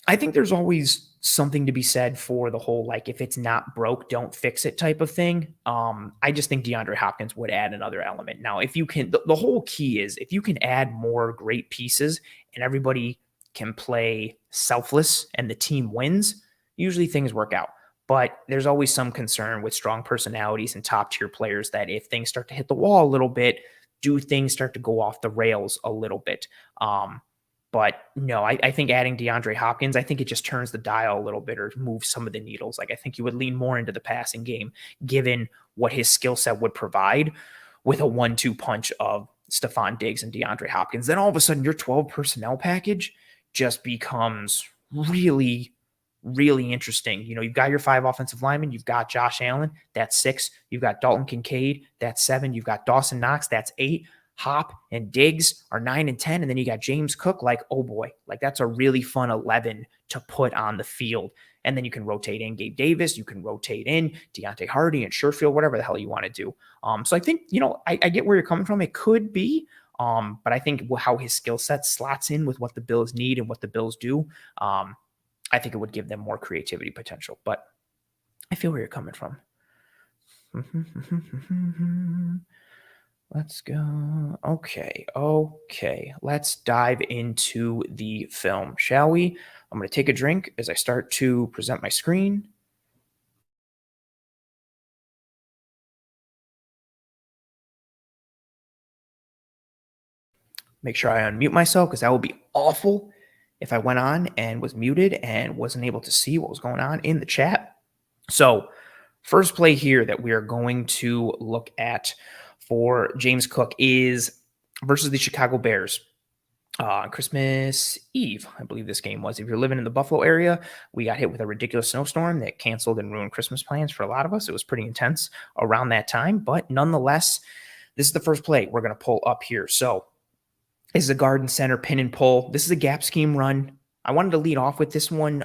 I think there's always something to be said for the whole, like, if it's not broke, don't fix it type of thing. I just think DeAndre Hopkins would add another element. Now, if you can, the whole key is if you can add more great pieces and everybody can play selfless and the team wins, usually things work out. But there's always some concern with strong personalities and top tier players that if things start to hit the wall a little bit, do things start to go off the rails a little bit? But no, I think adding DeAndre Hopkins, I think it just turns the dial a little bit or moves some of the needles. Like, I think you would lean more into the passing game, given what his skill set would provide with a 1-2 punch of Stephon Diggs and DeAndre Hopkins. Then all of a sudden your 12 personnel package just becomes really, really interesting. You've got your 5 offensive linemen. You've got Josh Allen. That's 6. You've got Dalton Kincaid. That's 7. You've got Dawson Knox. That's 8. Hop and Diggs are 9 and 10. And then you got James Cook. Like, oh boy, like that's a really fun 11 to put on the field. And then you can rotate in Gabe Davis. You can rotate in Deontay Hardy and Sherfield, whatever the hell you want to do. So I think, I get where you're coming from. It could be, but I think how his skill set slots in with what the Bills need and what the Bills do, I think it would give them more creativity potential. But I feel where you're coming from. Let's go. Okay. Let's dive into the film, shall we? I'm going to take a drink as I start to present my screen. Make sure I unmute myself because that would be awful if I went on and was muted and wasn't able to see what was going on in the chat. So, first play here that we are going to look at for James Cook is versus the Chicago Bears. Christmas Eve, I believe this game was. If you're living in the Buffalo area, we got hit with a ridiculous snowstorm that canceled and ruined Christmas plans for a lot of us. It was pretty intense around that time, but nonetheless, this is the first play we're going to pull up here. So, this is a garden center pin and pull. This is a gap scheme run. I wanted to lead off with this one.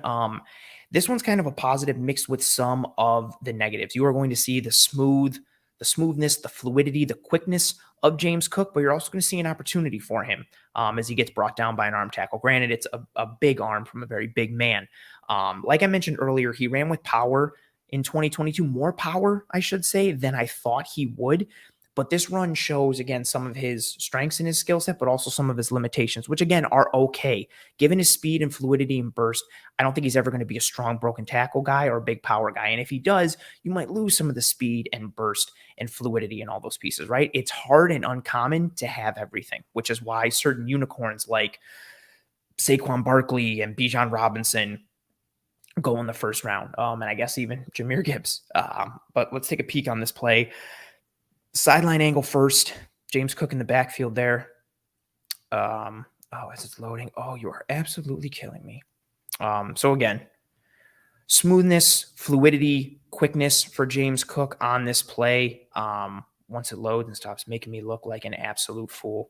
This one's kind of a positive mixed with some of the negatives. You are going to see the smoothness, the fluidity, the quickness of James Cook, but you're also going to see an opportunity for him as he gets brought down by an arm tackle. Granted, it's a big arm from a very big man. Like I mentioned earlier, he ran with power in 2022, more power, I should say, than I thought he would. But this run shows, again, some of his strengths in his skill set, but also some of his limitations, which, again, are okay. Given his speed and fluidity and burst, I don't think he's ever going to be a strong broken tackle guy or a big power guy. And if he does, you might lose some of the speed and burst and fluidity and all those pieces, right? It's hard and uncommon to have everything, which is why certain unicorns like Saquon Barkley and Bijan Robinson go in the first round. And I guess even Jahmyr Gibbs. But let's take a peek on this play. Sideline angle first. James Cook in the backfield there. As it's loading. Oh, you are absolutely killing me. So again, smoothness, fluidity, quickness for James Cook on this play. Once it loads and stops making me look like an absolute fool.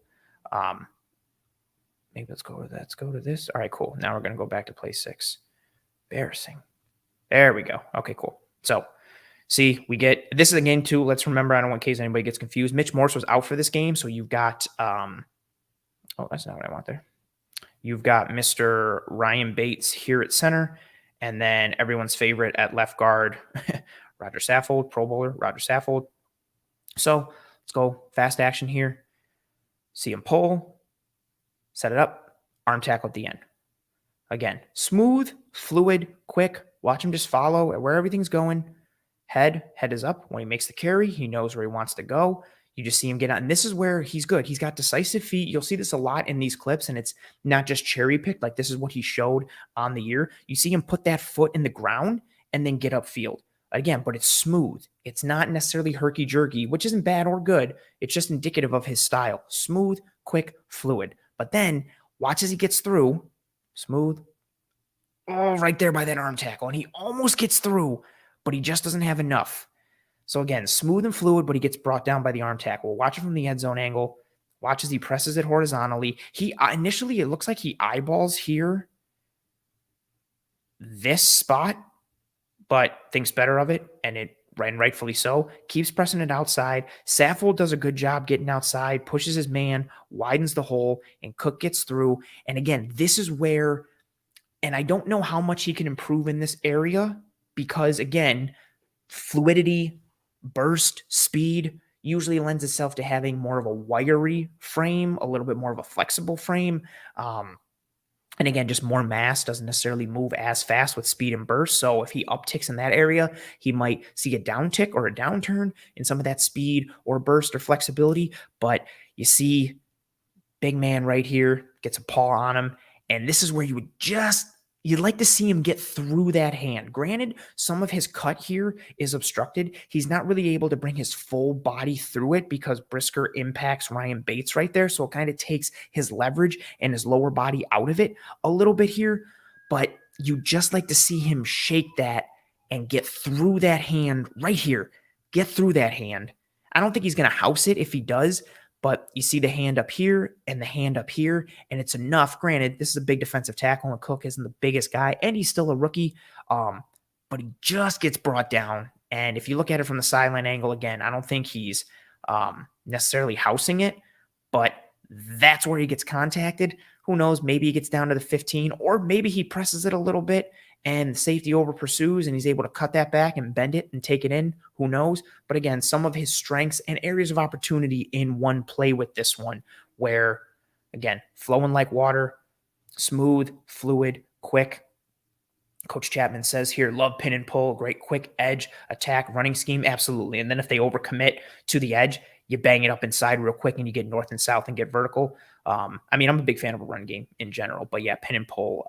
Maybe let's go to this. All right, cool. Now we're going to go back to play 6. Embarrassing. There we go. Okay, cool. So see, this is a game 2. Let's remember, I don't want in case anybody gets confused. Mitch Morse was out for this game. So you've got, that's not what I want there. You've got Mr. Ryan Bates here at center. And then everyone's favorite at left guard, Roger Saffold, Pro Bowler, Roger Saffold. So let's go fast action here. See him pull, set it up, arm tackle at the end. Again, smooth, fluid, quick. Watch him just follow where everything's going. Head is up. When he makes the carry, he knows where he wants to go. You just see him get out. And this is where he's good. He's got decisive feet. You'll see this a lot in these clips, and it's not just cherry picked. Like, this is what he showed on the year. You see him put that foot in the ground and then get upfield. Again, but it's smooth. It's not necessarily herky-jerky, which isn't bad or good. It's just indicative of his style. Smooth, quick, fluid. But then watch as he gets through. Smooth. Oh, right there by that arm tackle. And he almost gets through, but he just doesn't have enough. So again, smooth and fluid, but he gets brought down by the arm tackle. Watch it from the end zone angle. Watch as he presses it horizontally. Initially, it looks like he eyeballs here this spot, but thinks better of it, and rightfully so. Keeps pressing it outside. Saffold does a good job getting outside, pushes his man, widens the hole, and Cook gets through. And again, this is where, and I don't know how much he can improve in this area, because again, fluidity, burst, speed usually lends itself to having more of a wiry frame, a little bit more of a flexible frame. And again, just more mass doesn't necessarily move as fast with speed and burst. So if he upticks in that area, he might see a downtick or a downturn in some of that speed or burst or flexibility. But you see big man right here gets a paw on him. And this is where you'd like to see him get through that hand. Granted, some of his cut here is obstructed. He's not really able to bring his full body through it because Brisker impacts Ryan Bates right there. So it kind of takes his leverage and his lower body out of it a little bit here. But you just like to see him shake that and get through that hand right here. Get through that hand. I don't think he's going to house it if he does, but you see the hand up here and the hand up here, and it's enough. Granted, this is a big defensive tackle, and Cook isn't the biggest guy, and he's still a rookie, but he just gets brought down. And if you look at it from the sideline angle, again, I don't think he's necessarily housing it, but that's where he gets contacted. Who knows? Maybe he gets down to the 15, or maybe he presses it a little bit and the safety over pursues and he's able to cut that back and bend it and take it in. Who knows? But again, some of his strengths and areas of opportunity in one play with this one, where, again, flowing like water, smooth, fluid, quick. Coach Chapman says here, love pin and pull, great quick edge, attack, running scheme. Absolutely. And then if they overcommit to the edge, you bang it up inside real quick and you get north and south and get vertical. I'm a big fan of a run game in general, but yeah, pin and pull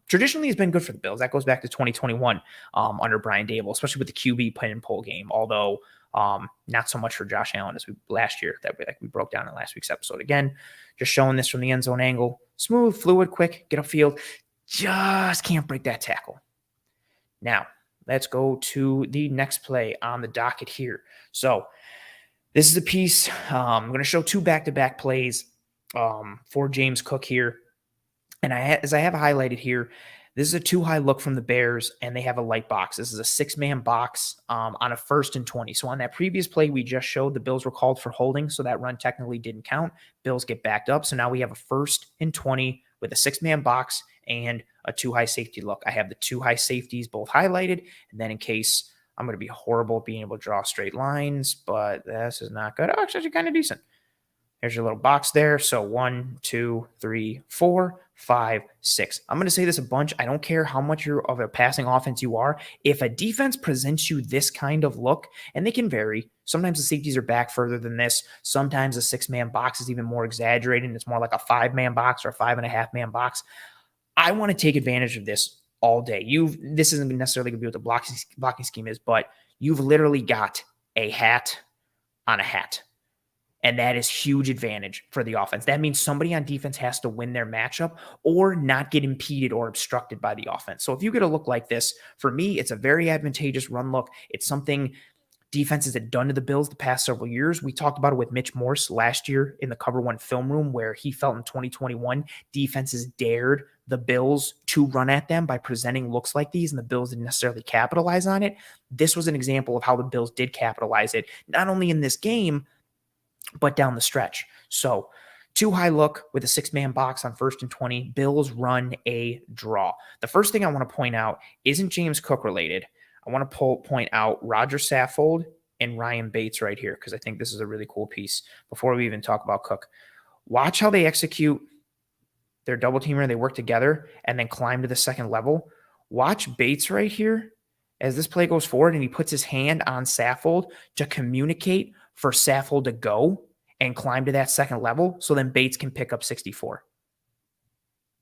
traditionally has been good for the Bills. That goes back to 2021 under Brian Dable, especially with the QB pin and pull game, although not so much for Josh Allen as last year that we broke down in last week's episode. Again, just showing this from the end zone angle, smooth, fluid, quick, get upfield, just can't break that tackle. Now, let's go to the next play on the docket here. So this is a piece. I'm going to show two back-to-back plays for James Cook here. And as I have highlighted here, this is a too high look from the Bears, and they have a light box. This is a 6-man box on a 1st and 20. So on that previous play we just showed, the Bills were called for holding, so that run technically didn't count. Bills get backed up. So now we have a 1st and 20 with a 6-man box and a too high safety look. I have the 2 high safeties both highlighted, and then in case I'm going to be horrible at being able to draw straight lines, but this is not good. Oh, it's actually kind of decent. There's your little box there. So 1, 2, 3, 4, 5, 6. I'm going to say this a bunch. I don't care how much of a passing offense you are. If a defense presents you this kind of look, and they can vary, sometimes the safeties are back further than this. Sometimes a 6-man box is even more exaggerated, and it's more like a 5-man box or a 5.5-man box. I want to take advantage of this all day. This isn't necessarily going to be what the blocking scheme is, but you've literally got a hat on a hat. And that is huge advantage for the offense. That means somebody on defense has to win their matchup or not get impeded or obstructed by the offense. So if you get a look like this, for me, it's a very advantageous run look. It's something defenses had done to the Bills the past several years. We talked about it with Mitch Morse last year in the Cover One film room, where he felt in 2021 defenses dared the Bills to run at them by presenting looks like these, and the Bills didn't necessarily capitalize on it. This was an example of how the Bills did capitalize it, not only in this game, but down the stretch. So too high look with a 6-man box on 1st and 20. Bills run a draw. The first thing I want to point out isn't James Cook related. I want to point out Roger Saffold and Ryan Bates right here, because I think this is a really cool piece before we even talk about Cook. Watch how they execute their double teamer. They work together and then climb to the second level. Watch Bates right here as this play goes forward, and he puts his hand on Saffold to communicate for Saffold to go and climb to that second level, so then Bates can pick up 64.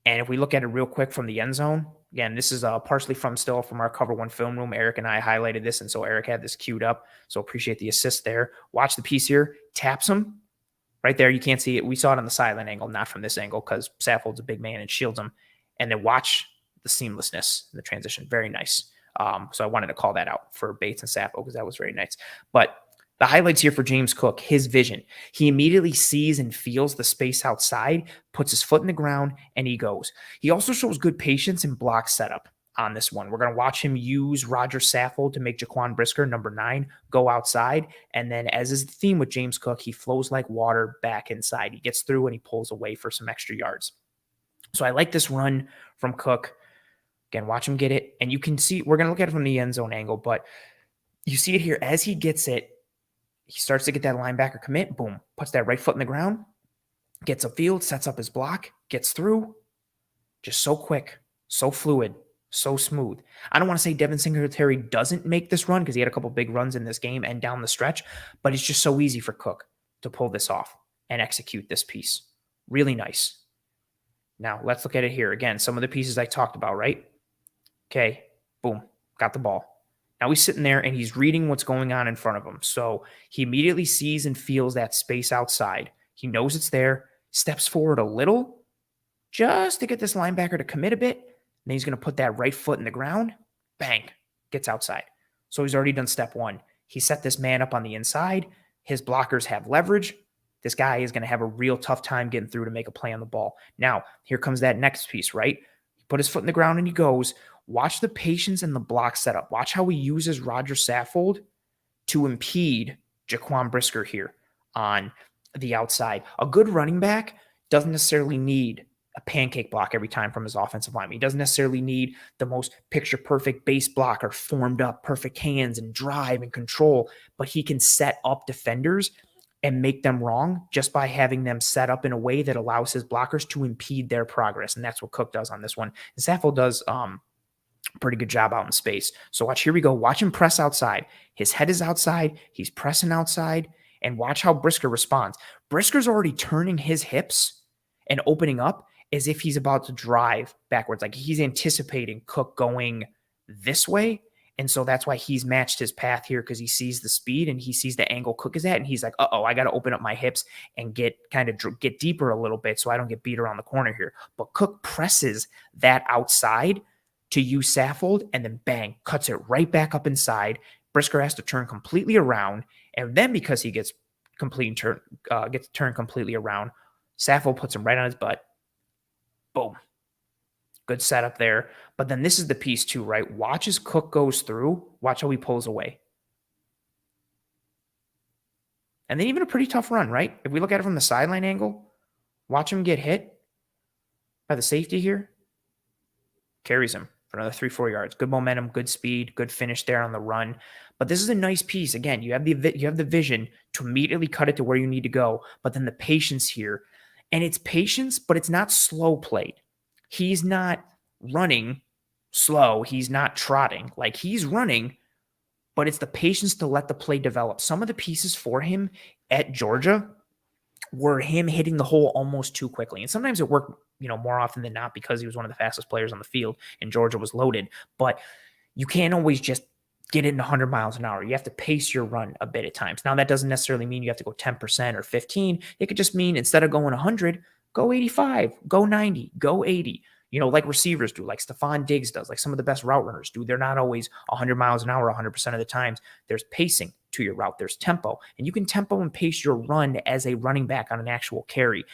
And if we look at it real quick from the end zone, again, this is partially from our Cover One film room. Eric and I highlighted this, and so Eric had this queued up, so appreciate the assist there. Watch the piece here. Taps him. Right there, you can't see it. We saw it on the sideline angle, not from this angle, because Saffold's a big man and shields him. And then watch the seamlessness, the transition. Very nice. So I wanted to call that out for Bates and Saffold because that was very nice. But the highlights here for James Cook, his vision. He immediately sees and feels the space outside, puts his foot in the ground, and he goes. He also shows good patience and block setup on this one. We're going to watch him use Roger Saffold to make Jaquan Brisker, number 9, go outside. And then, as is the theme with James Cook, he flows like water back inside. He gets through and he pulls away for some extra yards. So I like this run from Cook. Again, watch him get it. And you can see, we're going to look at it from the end zone angle, but you see it here. As he gets it, he starts to get that linebacker commit. Boom. Puts that right foot in the ground. Gets upfield, sets up his block, gets through. Just so quick, so fluid, so smooth. I don't want to say Devin Singletary doesn't make this run, because he had a couple big runs in this game and down the stretch, but it's just so easy for Cook to pull this off and execute this piece. Really nice. Now, let's look at it here. Again, some of the pieces I talked about, right? Okay, boom, got the ball. Now he's sitting there and he's reading what's going on in front of him. So he immediately sees and feels that space outside. He knows it's there, steps forward a little just to get this linebacker to commit a bit, then he's going to put that right foot in the ground. Bang, gets outside. So he's already done step one. He set this man up on the inside. His blockers have leverage. This guy is going to have a real tough time getting through to make a play on the ball. Now, here comes that next piece, right? He put his foot in the ground and he goes. Watch the patience and the block setup. Watch how he uses Roger Saffold to impede Jaquan Brisker here on the outside. A good running back doesn't necessarily need a pancake block every time from his offensive lineman. He doesn't necessarily need the most picture-perfect base blocker, formed up, perfect hands and drive and control, but he can set up defenders and make them wrong just by having them set up in a way that allows his blockers to impede their progress. And that's what Cook does on this one. And Saffold does pretty good job out in space. So watch, here we go. Watch him press outside. His head is outside. He's pressing outside. And watch how Brisker responds. Brisker's already turning his hips and opening up as if he's about to drive backwards. Like he's anticipating Cook going this way. And so that's why he's matched his path here, because he sees the speed and he sees the angle Cook is at. And he's like, uh-oh, I got to open up my hips and get deeper a little bit so I don't get beat around the corner here. But Cook presses that outside to use Saffold, and then bang, cuts it right back up inside. Brisker has to turn completely around, and then because he gets turned completely around, Saffold puts him right on his butt. Boom. Good setup there. But then this is the piece too, right? Watch as Cook goes through. Watch how he pulls away. And then even a pretty tough run, right? If we look at it from the sideline angle, watch him get hit by the safety here. Carries him for another 3-4 yards. Good momentum, good speed, good finish there on the run. But this is a nice piece. Again, you have the vision to immediately cut it to where you need to go, but then the patience here. And it's patience, but it's not slow played. He's not running slow. He's not trotting. Like he's running, but it's the patience to let the play develop. Some of the pieces for him at Georgia were him hitting the hole almost too quickly. And sometimes it worked, more often than not, because he was one of the fastest players on the field and Georgia was loaded. But you can't always just get it in 100 miles an hour. You have to pace your run a bit at times. Now, that doesn't necessarily mean you have to go 10% or 15. It could just mean instead of going 100, go 85, go 90, go 80. Like receivers do, like Stephon Diggs does, like some of the best route runners do. They're not always 100 miles an hour 100% of the times. There's pacing to your route. There's tempo. And you can tempo and pace your run as a running back on an actual carry.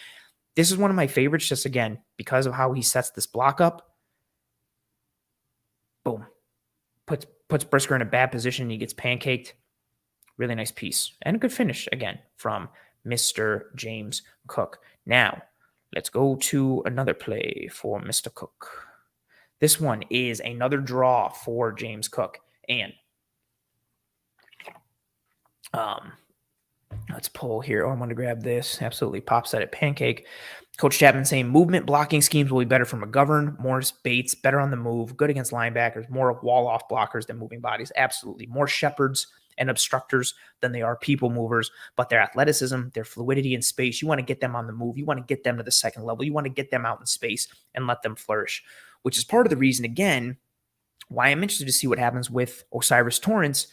This is one of my favorites, just again, because of how he sets this block up. Boom. Puts Brisker in a bad position. He gets pancaked. Really nice piece. And a good finish, again, from Mr. James Cook. Now, let's go to another play for Mr. Cook. This one is another draw for James Cook. And let's pull here. Oh, I'm going to grab this. Absolutely pops at it. Pancake. Coach Chapman saying movement blocking schemes will be better for McGovern. More Bates, better on the move, good against linebackers, more wall-off blockers than moving bodies. Absolutely. More shepherds and obstructors than they are people movers, but their athleticism, their fluidity in space, you want to get them on the move. You want to get them to the second level. You want to get them out in space and let them flourish, which is part of the reason, again, why I'm interested to see what happens with Osiris Torrance,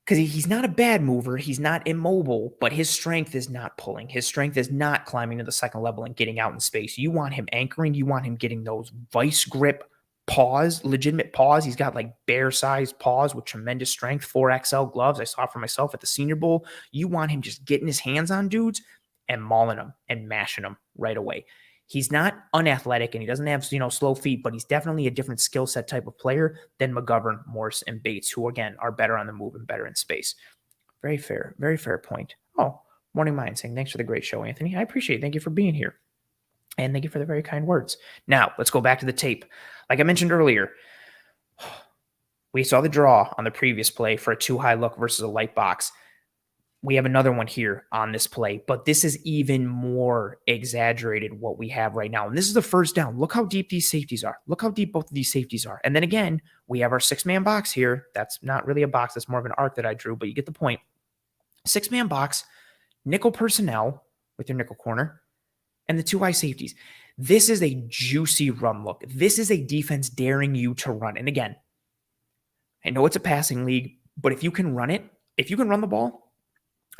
because he's not a bad mover. He's not immobile, but his strength is not pulling. His strength is not climbing to the second level and getting out in space. You want him anchoring. You want him getting those vice grip paws, legitimate paws. He's got like bear-sized paws with tremendous strength, 4XL gloves. I saw it for myself at the Senior Bowl. You want him just getting his hands on dudes and mauling them and mashing them right away. He's not unathletic and he doesn't have, slow feet, but he's definitely a different skill set type of player than McGovern, Morse, and Bates, who, again, are better on the move and better in space. Very fair point. Oh, Morning Mind saying, thanks for the great show, Anthony. I appreciate it. Thank you for being here. And thank you for the very kind words. Now, let's go back to the tape. Like I mentioned earlier, we saw the draw on the previous play for a too high look versus a light box. We have another one here on this play, but this is even more exaggerated what we have right now. And this is the first down. Look how deep these safeties are. Look how deep both of these safeties are. And then again, we have our 6-man box here. That's not really a box. That's more of an arc that I drew, but you get the point. 6-man box, nickel personnel with your nickel corner, and the 2 high safeties. This is a juicy run look. This is a defense daring you to run. And again, I know it's a passing league, but if you can run it, if you can run the ball,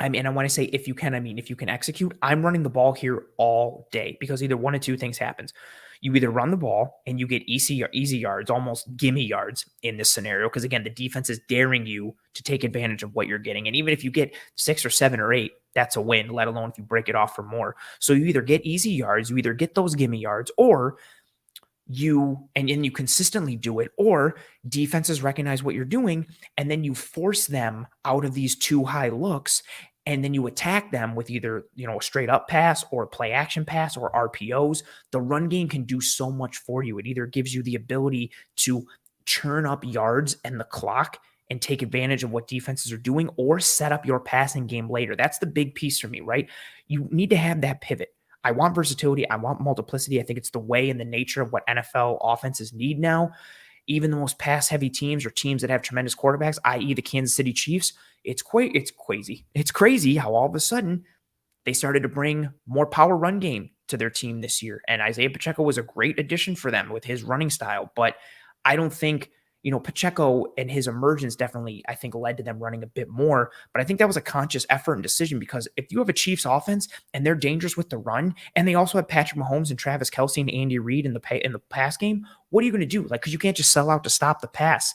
I mean, I want to say if you can, if you can execute, I'm running the ball here all day because either one of two things happens. You either run the ball and you get easy yards, almost gimme yards in this scenario, because again, the defense is daring you to take advantage of what you're getting. And even if you get 6 or 7 or 8, that's a win, let alone if you break it off for more. So you either get easy yards, you either get those gimme yards, or you consistently do it, or defenses recognize what you're doing and then you force them out of these too high looks, and then you attack them with either a straight up pass or play action pass or RPOs. The run game can do so much for you. It either gives you the ability to churn up yards and the clock and take advantage of what defenses are doing, or set up your passing game later. That's the big piece for me, right? You need to have that pivot. I want versatility. I want multiplicity. I think it's the way and the nature of what NFL offenses need now. Even the most pass-heavy teams or teams that have tremendous quarterbacks, i.e. the Kansas City Chiefs, it's crazy. It's crazy how all of a sudden they started to bring more power run game to their team this year. And Isaiah Pacheco was a great addition for them with his running style. But I don't think Pacheco and his emergence definitely, I think, led to them running a bit more. But I think that was a conscious effort and decision, because if you have a Chiefs offense and they're dangerous with the run, and they also have Patrick Mahomes and Travis Kelce and Andy Reid in the pass game, what are you going to do? Because you can't just sell out to stop the pass.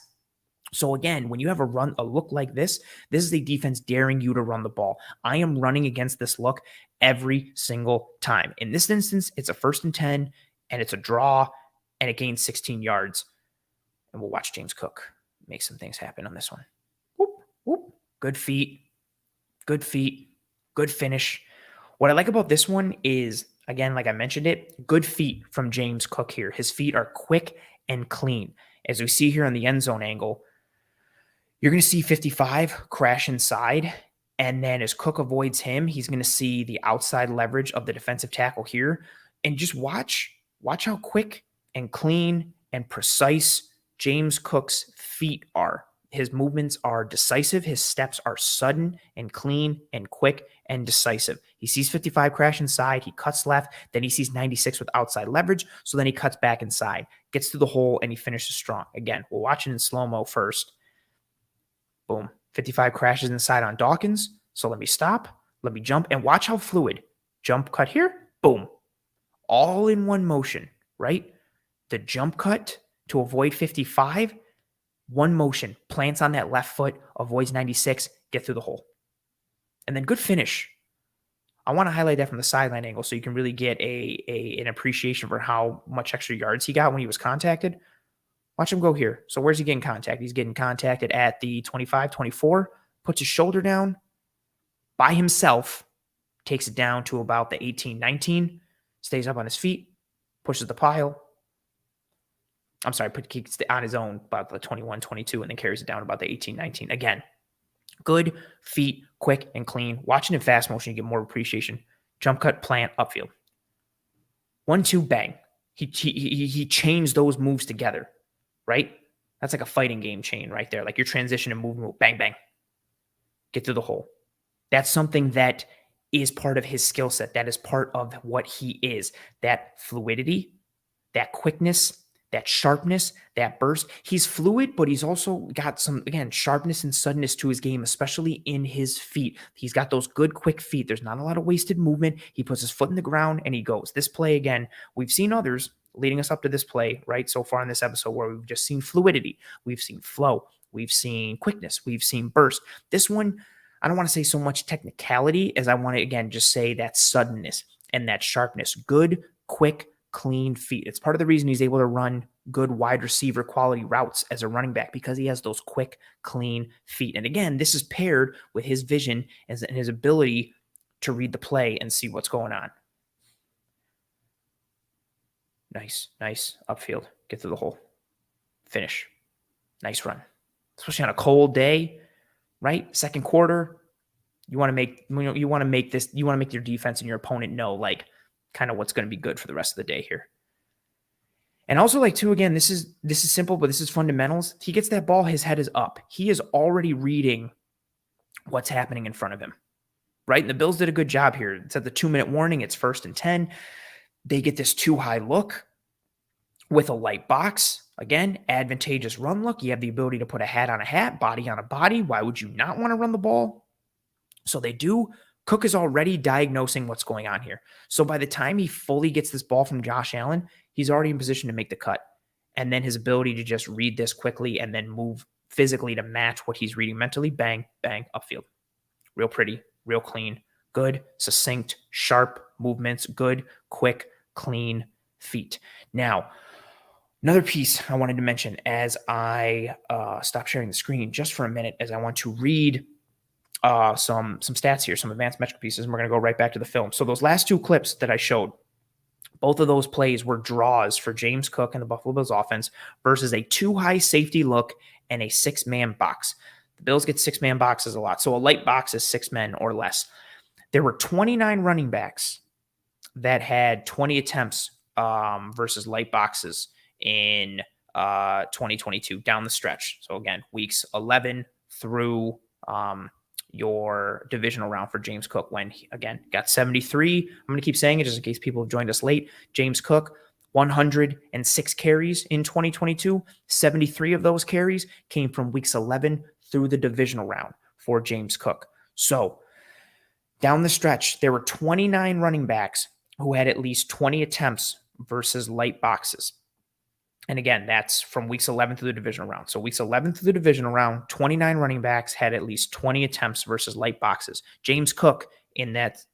So again, when you have a look like this is a defense daring you to run the ball. I am running against this look every single time. In this instance, it's a 1st and 10, and it's a draw, and it gains 16 yards. And we'll watch James Cook make some things happen on this one. Whoop, whoop. Good feet, good finish. What I like about this one is, again, like I mentioned it, good feet from James Cook here. His feet are quick and clean. As we see here on the end zone angle, you're going to see 55 crash inside, and then as Cook avoids him, he's going to see the outside leverage of the defensive tackle here. And just watch how quick and clean and precise James Cook's feet are. His movements are decisive. His steps are sudden and clean and quick and decisive. He sees 55 crash inside. He cuts left. Then he sees 96 with outside leverage. So then he cuts back inside, gets through the hole, and he finishes strong. Again, we'll watch it in slow-mo first. Boom. 55 crashes inside on Dawkins. So let me stop. Let me jump. And watch how fluid. Jump cut here. Boom. All in one motion, right? The jump cut to avoid 55, one motion, plants on that left foot, avoids 96, get through the hole. And then good finish. I want to highlight that from the sideline angle so you can really get an appreciation for how much extra yards he got when he was contacted. Watch him go here. So where's he getting contacted? He's getting contacted at the 25, 24, puts his shoulder down by himself, takes it down to about the 18, 19, stays up on his feet, pushes the pile. I'm sorry, kicks on his own about the 21, 22, and then carries it down about the 18, 19. Again, good feet, quick and clean. Watching in fast motion, you get more appreciation. Jump cut, plant, upfield. 1-2, bang. He chains those moves together, right? That's like a fighting game chain right there. Like your transition and move, bang, bang. Get through the hole. That's something that is part of his skill set. That is part of what he is. That fluidity, that quickness, that sharpness, that burst. He's fluid, but he's also got some, again, sharpness and suddenness to his game, especially in his feet. He's got those good, quick feet. There's not a lot of wasted movement. He puts his foot in the ground and he goes. This play, again, we've seen others leading us up to this play, right? So far in this episode where we've just seen fluidity. We've seen flow. We've seen quickness. We've seen burst. This one, I don't want to say so much technicality as I want to, again, just say that suddenness and that sharpness. Good, quick, clean feet. It's part of the reason he's able to run good wide receiver quality routes as a running back, because he has those quick, clean feet. And again, this is paired with his vision and his ability to read the play and see what's going on. Nice upfield. Get through the hole. Finish. Nice run. Especially on a cold day, right? Second quarter, you want to make your defense and your opponent know, like, kind of what's going to be good for the rest of the day here. And also, like, too, again, this is simple, but this is fundamentals. He gets that ball, his head is up. He is already reading what's happening in front of him, right? And the Bills did a good job here. It's at the 2-minute warning. It's 1st and 10. They get this too high look with a light box. Again, advantageous run look. You have the ability to put a hat on a hat, body on a body. Why would you not want to run the ball? So they do. Cook is already diagnosing what's going on here. So by the time he fully gets this ball from Josh Allen, he's already in position to make the cut. And then his ability to just read this quickly and then move physically to match what he's reading mentally, bang, bang, upfield. Real pretty, real clean, good, succinct, sharp movements, good, quick, clean feet. Now, another piece I wanted to mention as I stop sharing the screen just for a minute, as I want to read some stats here, some advanced metric pieces, and we're going to go right back to the film. So those last two clips that I showed, both of those plays were draws for James Cook and the Buffalo Bills offense versus a two-high safety look and a six-man box. The Bills get six-man boxes a lot. So a light box is 6 men or less. There were 29 running backs that had 20 attempts versus light boxes in 2022 down the stretch. So again, weeks 11 through your divisional round for James Cook, when he, again, got 73. I'm going to keep saying it just in case people have joined us late. James Cook, 106 carries in 2022. 73 of those carries came from weeks 11 through the divisional round for James Cook. So down the stretch, there were 29 running backs who had at least 20 attempts versus light boxes. And again, that's from weeks 11 through the divisional round. So weeks 11 through the divisional round, 29 running backs had at least 20 attempts versus light boxes. James Cook in that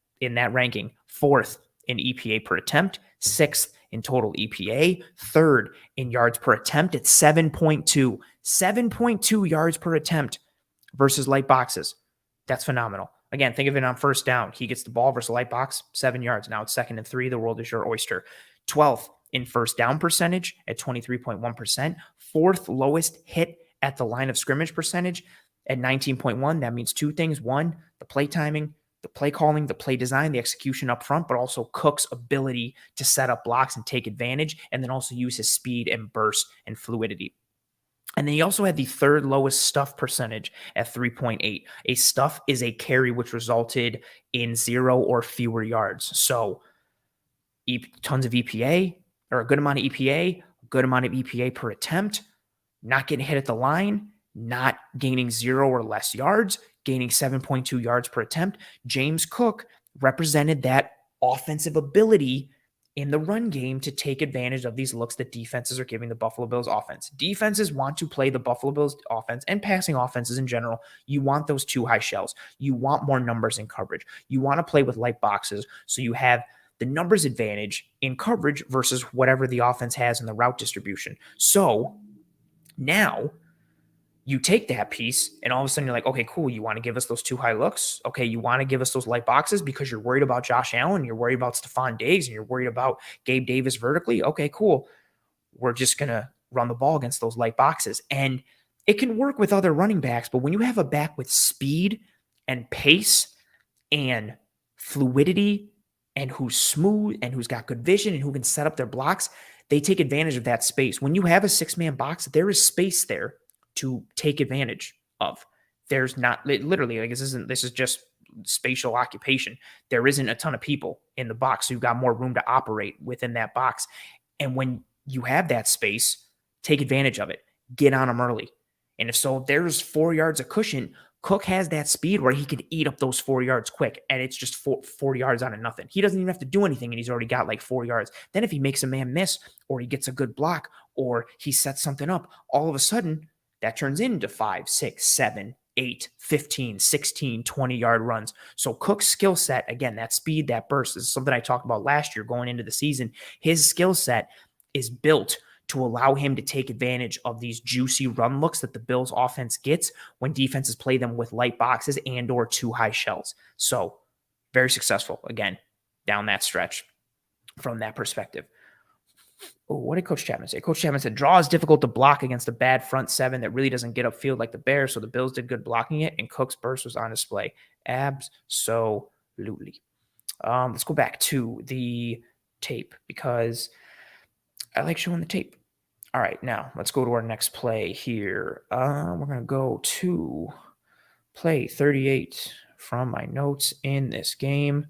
ranking, 4th in EPA per attempt, 6th in total EPA, 3rd in yards per attempt at 7.2. 7.2 yards per attempt versus light boxes. That's phenomenal. Again, think of it on first down. He gets the ball versus light box, 7 yards. Now it's 2nd and 3. The world is your oyster. 12th in first down percentage at 23.1%. 4th lowest hit at the line of scrimmage percentage at 19.1. That means two things. One, the play timing, the play calling, the play design, the execution up front, but also Cook's ability to set up blocks and take advantage, and then also use his speed and burst and fluidity. And then he also had the 3rd lowest stuff percentage at 3.8. A stuff is a carry which resulted in 0 or fewer yards. So tons of EPA, or a good amount of EPA, a good amount of EPA per attempt, not getting hit at the line, not gaining 0 or less yards, gaining 7.2 yards per attempt. James Cook represented that offensive ability in the run game to take advantage of these looks that defenses are giving the Buffalo Bills offense. Defenses want to play the Buffalo Bills offense and passing offenses in general. You want those two high shells. You want more numbers in coverage. You want to play with light boxes so you have the numbers advantage in coverage versus whatever the offense has in the route distribution. So now you take that piece and all of a sudden you're like, okay, cool. You want to give us those two high looks? Okay, you want to give us those light boxes because you're worried about Josh Allen, you're worried about Stephon Diggs, and you're worried about Gabe Davis vertically. Okay, cool. We're just going to run the ball against those light boxes. And it can work with other running backs, but when you have a back with speed and pace and fluidity and who's smooth and who's got good vision and who can set up their blocks, they take advantage of that space. When you have a 6-man box, there is space there to take advantage of. There's not literally, like, this is just spatial occupation. There isn't a ton of people in the box, so you've got more room to operate within that box. And when you have that space, take advantage of it. Get on them early. And if there's 4 yards of cushion. Cook has that speed where he could eat up those 4 yards quick, and it's just 4 yards out of nothing. He doesn't even have to do anything, and he's already got like 4 yards. Then if he makes a man miss, or he gets a good block, or he sets something up, all of a sudden that turns into 5, 6, 7, 8, 15, 16, 20-yard runs. So Cook's skill set, again, that speed, that burst, this is something I talked about last year going into the season. His skill set is built to allow him to take advantage of these juicy run looks that the Bills offense gets when defenses play them with light boxes and or two high shells. So very successful, again, down that stretch from that perspective. Oh, what did Coach Chapman say? Coach Chapman said, draw is difficult to block against a bad front seven that really doesn't get upfield like the Bears, so the Bills did good blocking it, and Cook's burst was on display. Absolutely. Let's go back to the tape because I like showing the tape. All right, now let's go to our next play here. We're going to go to play 38 from my notes in this game.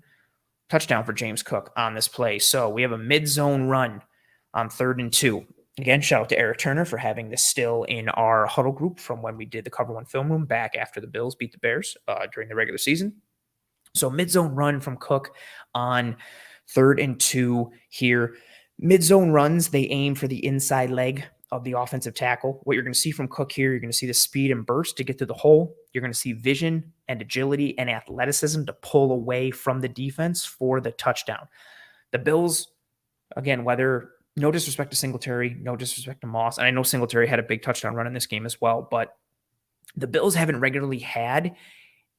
Touchdown for James Cook on this play. So we have a mid-zone run on 3rd and 2. Again, shout out to Eric Turner for having this still in our huddle group from when we did the Cover One Film Room back after the Bills beat the Bears during the regular season. So mid-zone run from Cook on 3rd and 2 here. Mid-zone runs, they aim for the inside leg of the offensive tackle. What you're going to see from Cook here, you're going to see the speed and burst to get to the hole. You're going to see vision and agility and athleticism to pull away from the defense for the touchdown. The Bills, again, whether no disrespect to Singletary, no disrespect to Moss, and I know Singletary had a big touchdown run in this game as well, but the Bills haven't regularly had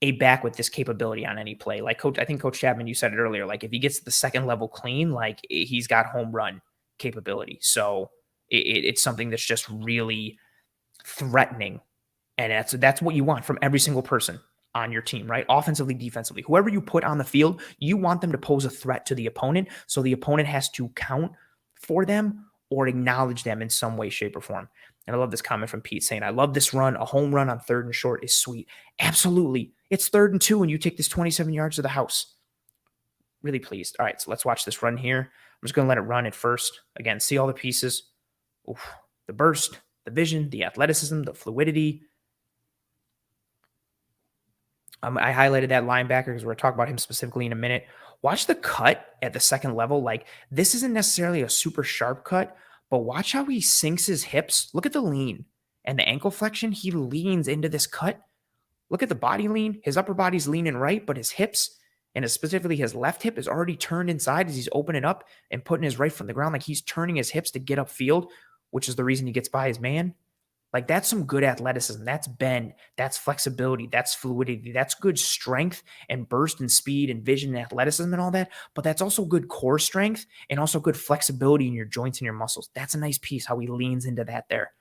a back with this capability on any play. Like I think Coach Chapman, you said it earlier, like if he gets the second level clean, like he's got home run capability. So it's something that's just really threatening. And that's what you want from every single person on your team, right? Offensively, defensively, whoever you put on the field, you want them to pose a threat to the opponent. So the opponent has to count for them or acknowledge them in some way, shape, or form. And I love this comment from Pete saying, I love this run. A home run on 3rd and short is sweet. Absolutely. It's 3rd and 2 and you take this 27 yards to the house. Really pleased. All right, so let's watch this run here. I'm just going to let it run at first. Again, see all the pieces. Oof, the burst, the vision, the athleticism, the fluidity. I highlighted that linebacker because we're going to talk about him specifically in a minute. Watch the cut at the second level. Like, this isn't necessarily a super sharp cut, but watch how he sinks his hips. Look at the lean and the ankle flexion. He leans into this cut. Look at the body lean. His upper body's leaning right, but his hips, and specifically his left hip, is already turned inside as he's opening up and putting his right foot on the ground. Like, he's turning his hips to get upfield, which is the reason he gets by his man. Like, that's some good athleticism. That's bend. That's flexibility. That's fluidity. That's good strength and burst and speed and vision and athleticism and all that. But that's also good core strength and also good flexibility in your joints and your muscles. That's a nice piece, how he leans into that there.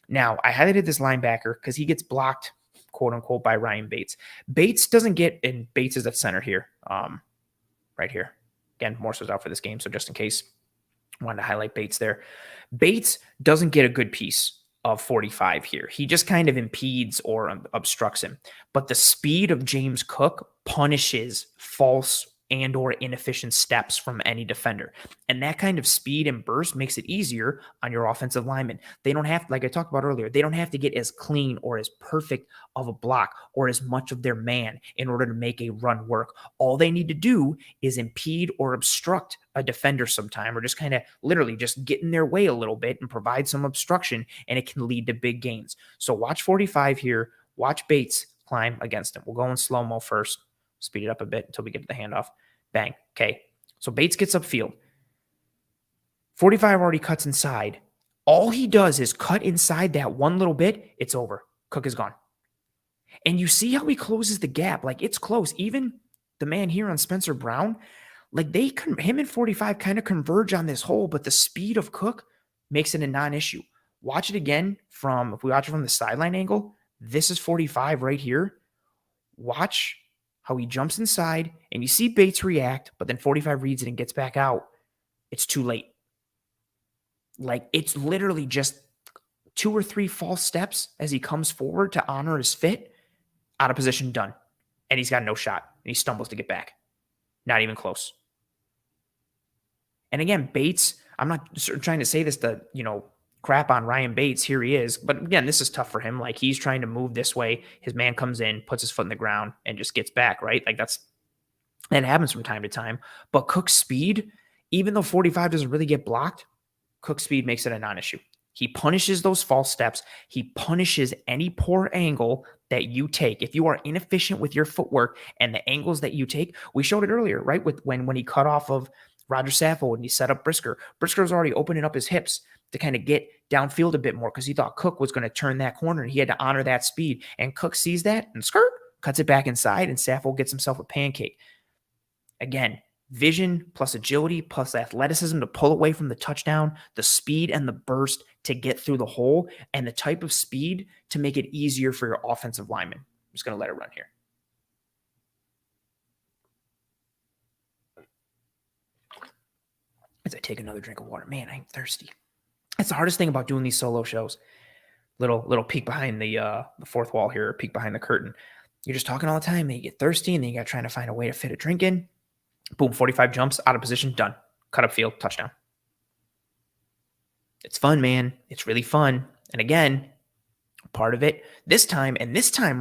Now, I highlighted this linebacker because he gets blocked, quote unquote, by Ryan Bates. Bates doesn't get, and Bates is at center here, right here. Again, Morse's out for this game, so just in case, I wanted to highlight Bates there. Bates doesn't get a good piece of 45 here. He just kind of impedes or obstructs him. But the speed of James Cook punishes false and or inefficient steps from any defender. And that kind of speed and burst makes it easier on your offensive linemen. They don't have, like I talked about earlier, they don't have to get as clean or as perfect of a block or as much of their man in order to make a run work. All they need to do is impede or obstruct a defender sometime, or just kind of literally just get in their way a little bit and provide some obstruction, and it can lead to big gains. So watch 45 here. Watch Bates climb against him. We'll go in slow-mo first. Speed it up a bit until we get to the handoff. Bang. Okay. So Bates gets upfield. 45 already cuts inside. All he does is cut inside that one little bit. It's over. Cook is gone. And you see how he closes the gap. Like, it's close. Even the man here on Spencer Brown, like him and 45 kind of converge on this hole, but the speed of Cook makes it a non-issue. Watch it again if we watch it from the sideline angle, this is 45 right here. Watch how he jumps inside, and you see Bates react, but then 45 reads it and gets back out. It's too late. Like, it's literally just 2 or 3 false steps as he comes forward to honor his fit, out of position, done. And he's got no shot, and he stumbles to get back. Not even close. And again, Bates, I'm not trying to say this to, crap on Ryan Bates. Here he is. But again, this is tough for him. Like, he's trying to move this way. His man comes in, puts his foot in the ground, and just gets back, right? Like, that happens from time to time. But Cook's speed, even though 45 doesn't really get blocked, Cook's speed makes it a non-issue. He punishes those false steps. He punishes any poor angle that you take. If you are inefficient with your footwork and the angles that you take, we showed it earlier, right? When he cut off of Roger Saffold and he set up Brisker. Brisker was already opening up his hips to kind of get downfield a bit more because he thought Cook was going to turn that corner and he had to honor that speed. And Cook sees that and cuts it back inside, and Saffold gets himself a pancake. Again, vision plus agility plus athleticism to pull away from the touchdown, the speed and the burst to get through the hole, and the type of speed to make it easier for your offensive lineman. I'm just going to let it run here. As I take another drink of water. Man, I'm thirsty. That's the hardest thing about doing these solo shows. Little peek behind the fourth wall here, peek behind the curtain. You're just talking all the time, and you get thirsty, and then you got trying to find a way to fit a drink in. Boom, 45 jumps, out of position, done. Cut up field, touchdown. It's fun, man. It's really fun. And again, part of it this time,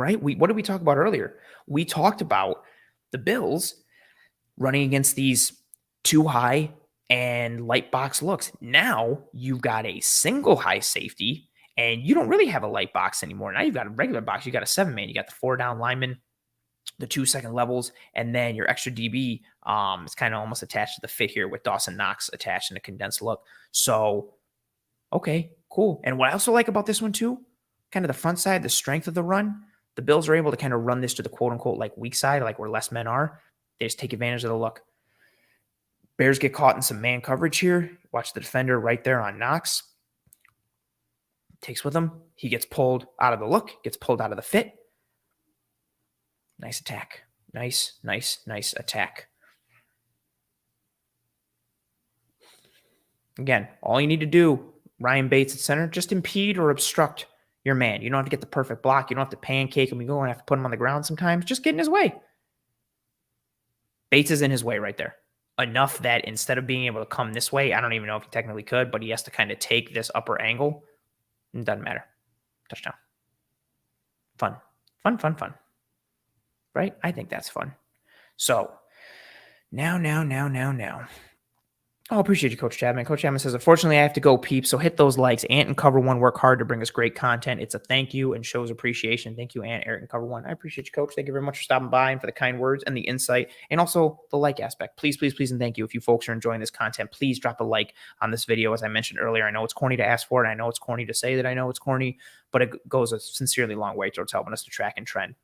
right? What did we talk about earlier? We talked about The Bills running against these too high and light box looks. Now you've got a single high safety and you don't really have a light box anymore. Now you've got a regular box. You got a 7-man. You got the 4 down lineman, the 2 second levels, and then your extra DB is kind of almost attached to the fit here with Dawson Knox attached in a condensed look. So, okay, cool. And what I also like about this one too, kind of the front side, the strength of the run, the Bills are able to kind of run this to the quote unquote like weak side, like where less men are. They just take advantage of the look. Bears get caught in some man coverage here. Watch the defender right there on Knox. Takes with him. He gets pulled out of the look, gets pulled out of the fit. Nice attack. Nice attack. Again, all you need to do, Ryan Bates at center, just impede or obstruct your man. You don't have to get the perfect block. You don't have to pancake him. You don't have to put him on the ground sometimes. Just get in his way. Bates is in his way right there. Enough that instead of being able to come this way, I don't even know if he technically could, but he has to kind of take this upper angle. It doesn't matter. Touchdown. Fun. Right? I think that's fun. So now. Oh, appreciate you, Coach Chapman. Coach Chapman says, unfortunately, I have to go, peeps. So hit those likes. Ant and Cover One work hard to bring us great content. It's a thank you and shows appreciation. Thank you, Ant, Eric, and Cover One. I appreciate you, Coach. Thank you very much for stopping by and for the kind words and the insight and also the like aspect. Please, and thank you. If you folks are enjoying this content, please drop a like on this video. As I mentioned earlier, I know it's corny to ask for it. I know it's corny to say that I know it's corny, but it goes a sincerely long way towards helping us to track and trend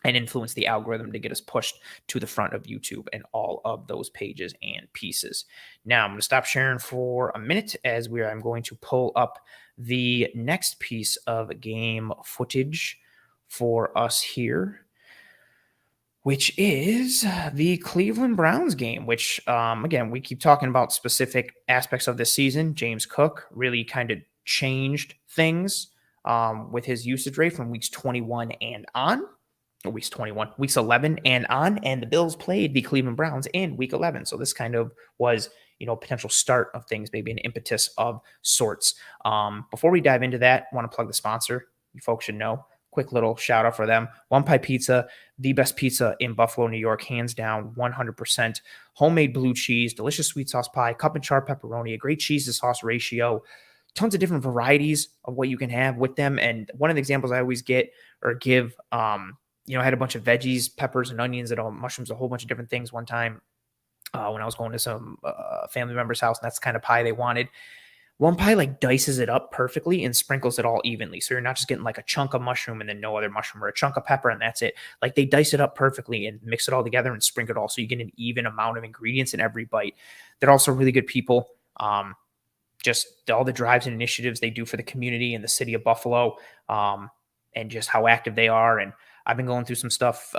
and influence the algorithm to get us pushed to the front of YouTube and all of those pages and pieces. Now, I'm going to stop sharing for a minute as I'm going to pull up the next piece of game footage for us here, which is the Cleveland Browns game, which, again, we keep talking about specific aspects of this season. James Cook really kind of changed things with his usage rate from weeks 21 and on. Weeks 21, weeks 11 and on, and the Bills played the Cleveland Browns in week 11. So this kind of was, potential start of things, maybe an impetus of sorts. Before we dive into that, I want to plug the sponsor. You folks should know. Quick little shout out for them. One Pie Pizza, the best pizza in Buffalo, New York, hands down, 100%. Homemade blue cheese, delicious sweet sauce pie, cup and char pepperoni, a great cheese to sauce ratio. Tons of different varieties of what you can have with them. And one of the examples I always get or give, I had a bunch of veggies, peppers, and onions and mushrooms, a whole bunch of different things one time when I was going to some family member's house, and that's the kind of pie they wanted. One Pie dices it up perfectly and sprinkles it all evenly. So you're not just getting a chunk of mushroom and then no other mushroom, or a chunk of pepper and that's it. They dice it up perfectly and mix it all together and sprinkle it all. So you get an even amount of ingredients in every bite. They're also really good people. Just all the drives and initiatives they do for the community and the city of Buffalo, and just how active they are. And I've been going through some stuff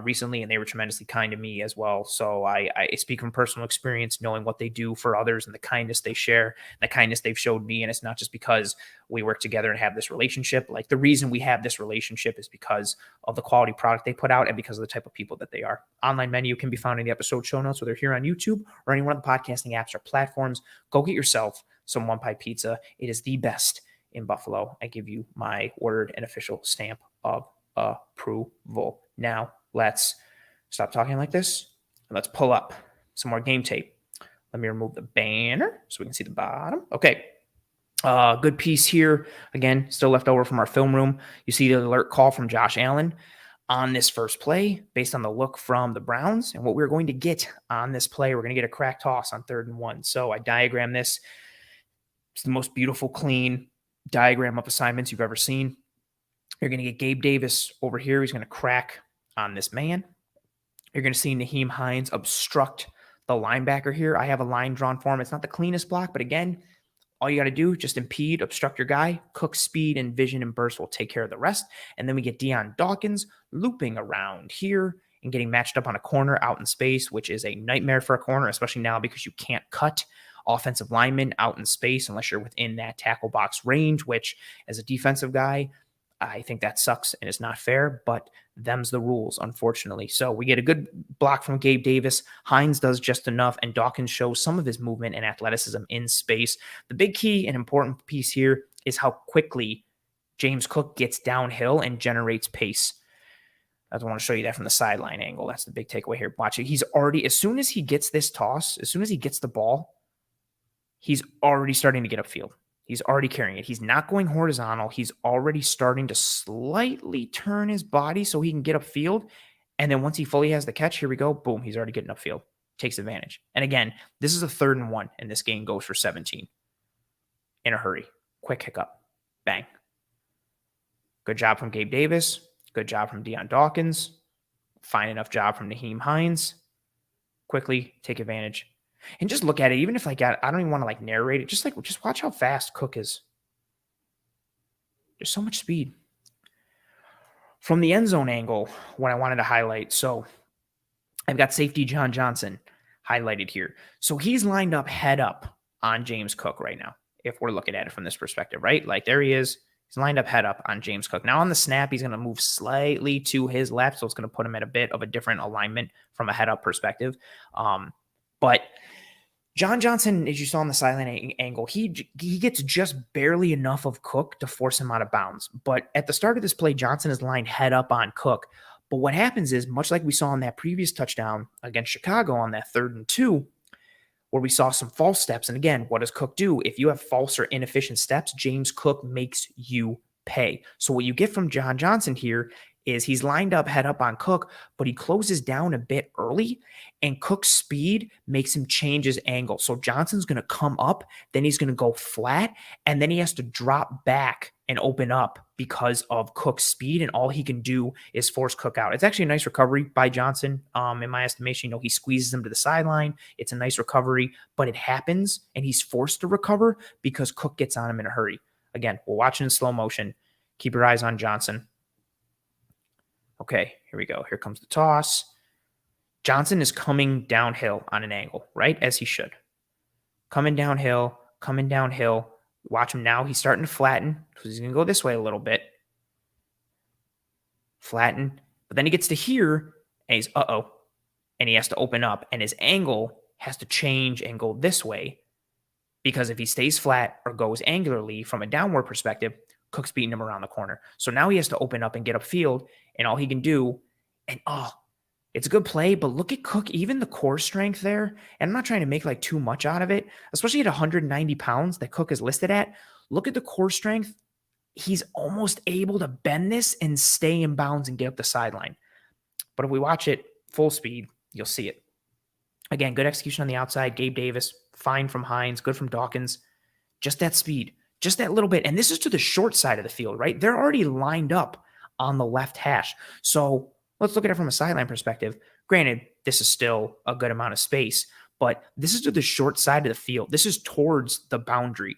recently, and they were tremendously kind to me as well. So I speak from personal experience, knowing what they do for others and the kindness they share, the kindness they've showed me. And it's not just because we work together and have this relationship. The reason we have this relationship is because of the quality product they put out and because of the type of people that they are. Online menu can be found in the episode show notes, whether here on YouTube or any one of the podcasting apps or platforms. Go get yourself some One Pie Pizza. It is the best in Buffalo. I give you my ordered and official stamp of approval. Now let's stop talking like this and let's pull up some more game tape. Let me remove the banner so we can see the bottom. Okay. Good piece here. Again, still left over from our film room. You see the alert call from Josh Allen on this first play based on the look from the Browns. And what we're going to get on this play, we're going to get a crack toss on 3rd and 1. So I diagram this. It's the most beautiful, clean diagram of assignments you've ever seen. You're going to get Gabe Davis over here. He's going to crack on this man. You're going to see Naheem Hines obstruct the linebacker here. I have a line drawn for him. It's not the cleanest block, but again, all you got to do, just impede, obstruct your guy. Cook's speed and vision and burst will take care of the rest. And then we get Deion Dawkins looping around here and getting matched up on a corner out in space, which is a nightmare for a corner, especially now because you can't cut offensive linemen out in space unless you're within that tackle box range, which as a defensive guy, I think that sucks and it's not fair, but them's the rules, unfortunately. So we get a good block from Gabe Davis. Hines does just enough, and Dawkins shows some of his movement and athleticism in space. The big key and important piece here is how quickly James Cook gets downhill and generates pace. I want to show you that from the sideline angle. That's the big takeaway here. Watch it. He's already, as soon as he gets this toss, as soon as he gets the ball, he's already starting to get upfield. He's already carrying it. He's not going horizontal. He's already starting to slightly turn his body so he can get upfield. And then once he fully has the catch, here we go. Boom, he's already getting upfield. Takes advantage. And again, this is a 3rd and 1, and this game goes for 17. In a hurry. Quick hiccup. Bang. Good job from Gabe Davis. Good job from Deion Dawkins. Fine enough job from Naheem Hines. Quickly take advantage. And just look at it. Even if I don't even want to narrate it. Just watch how fast Cook is. There's so much speed. From the end zone angle, what I wanted to highlight. So I've got safety John Johnson highlighted here. So he's lined up head up on James Cook right now, if we're looking at it from this perspective, right? There he is. He's lined up head up on James Cook. Now on the snap, he's going to move slightly to his left, so it's going to put him at a bit of a different alignment from a head up perspective. But John Johnson, as you saw on the sideline angle, he gets just barely enough of Cook to force him out of bounds. But at the start of this play, Johnson is lined head up on Cook. But what happens is, much like we saw on that previous touchdown against Chicago on that 3rd and 2, where we saw some false steps. And again, what does Cook do? If you have false or inefficient steps, James Cook makes you pay. So what you get from John Johnson here is he's lined up head up on Cook, but he closes down a bit early, and Cook's speed makes him change his angle. So Johnson's going to come up, then he's going to go flat, and then he has to drop back and open up because of Cook's speed, and all he can do is force Cook out. It's actually a nice recovery by Johnson. In my estimation, he squeezes him to the sideline. It's a nice recovery, but it happens, and he's forced to recover because Cook gets on him in a hurry. Again, we're watching in slow motion. Keep your eyes on Johnson. Okay, here we go. Here comes the toss. Johnson is coming downhill on an angle, right? As he should. Coming downhill. Watch him now. He's starting to flatten because he's going to go this way a little bit. Flatten. But then he gets to here, and he's and he has to open up, and his angle has to change and go this way, because if he stays flat or goes angularly from a downward perspective, Cook's beating him around the corner. So now he has to open up and get upfield, and all he can do, and it's a good play, but look at Cook, even the core strength there, and I'm not trying to make too much out of it, especially at 190 pounds that Cook is listed at. Look at the core strength. He's almost able to bend this and stay in bounds and get up the sideline. But if we watch it full speed, you'll see it. Again, good execution on the outside. Gabe Davis, fine from Hines, good from Dawkins. Just that speed. Just that little bit. And this is to the short side of the field, right? They're already lined up on the left hash. So let's look at it from a sideline perspective. Granted, this is still a good amount of space, but this is to the short side of the field. This is towards the boundary.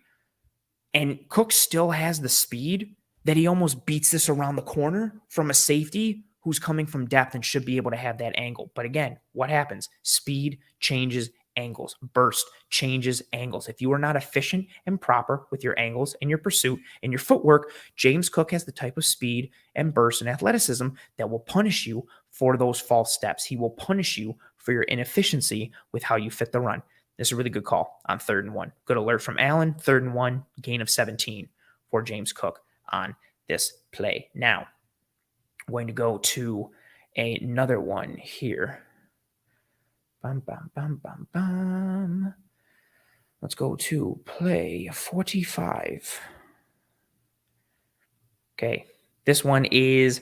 And Cook still has the speed that he almost beats this around the corner from a safety who's coming from depth and should be able to have that angle. But again, what happens? Speed changes angles. Burst changes angles. If you are not efficient and proper with your angles and your pursuit and your footwork, James Cook has the type of speed and burst and athleticism that will punish you for those false steps. He will punish you for your inefficiency with how you fit the run. This is a really good call on 3rd and 1. Good alert from Allen. 3rd and 1, gain of 17 for James Cook on this play. Now, I'm going to go to another one here. Let's go to play 45. Okay, this one is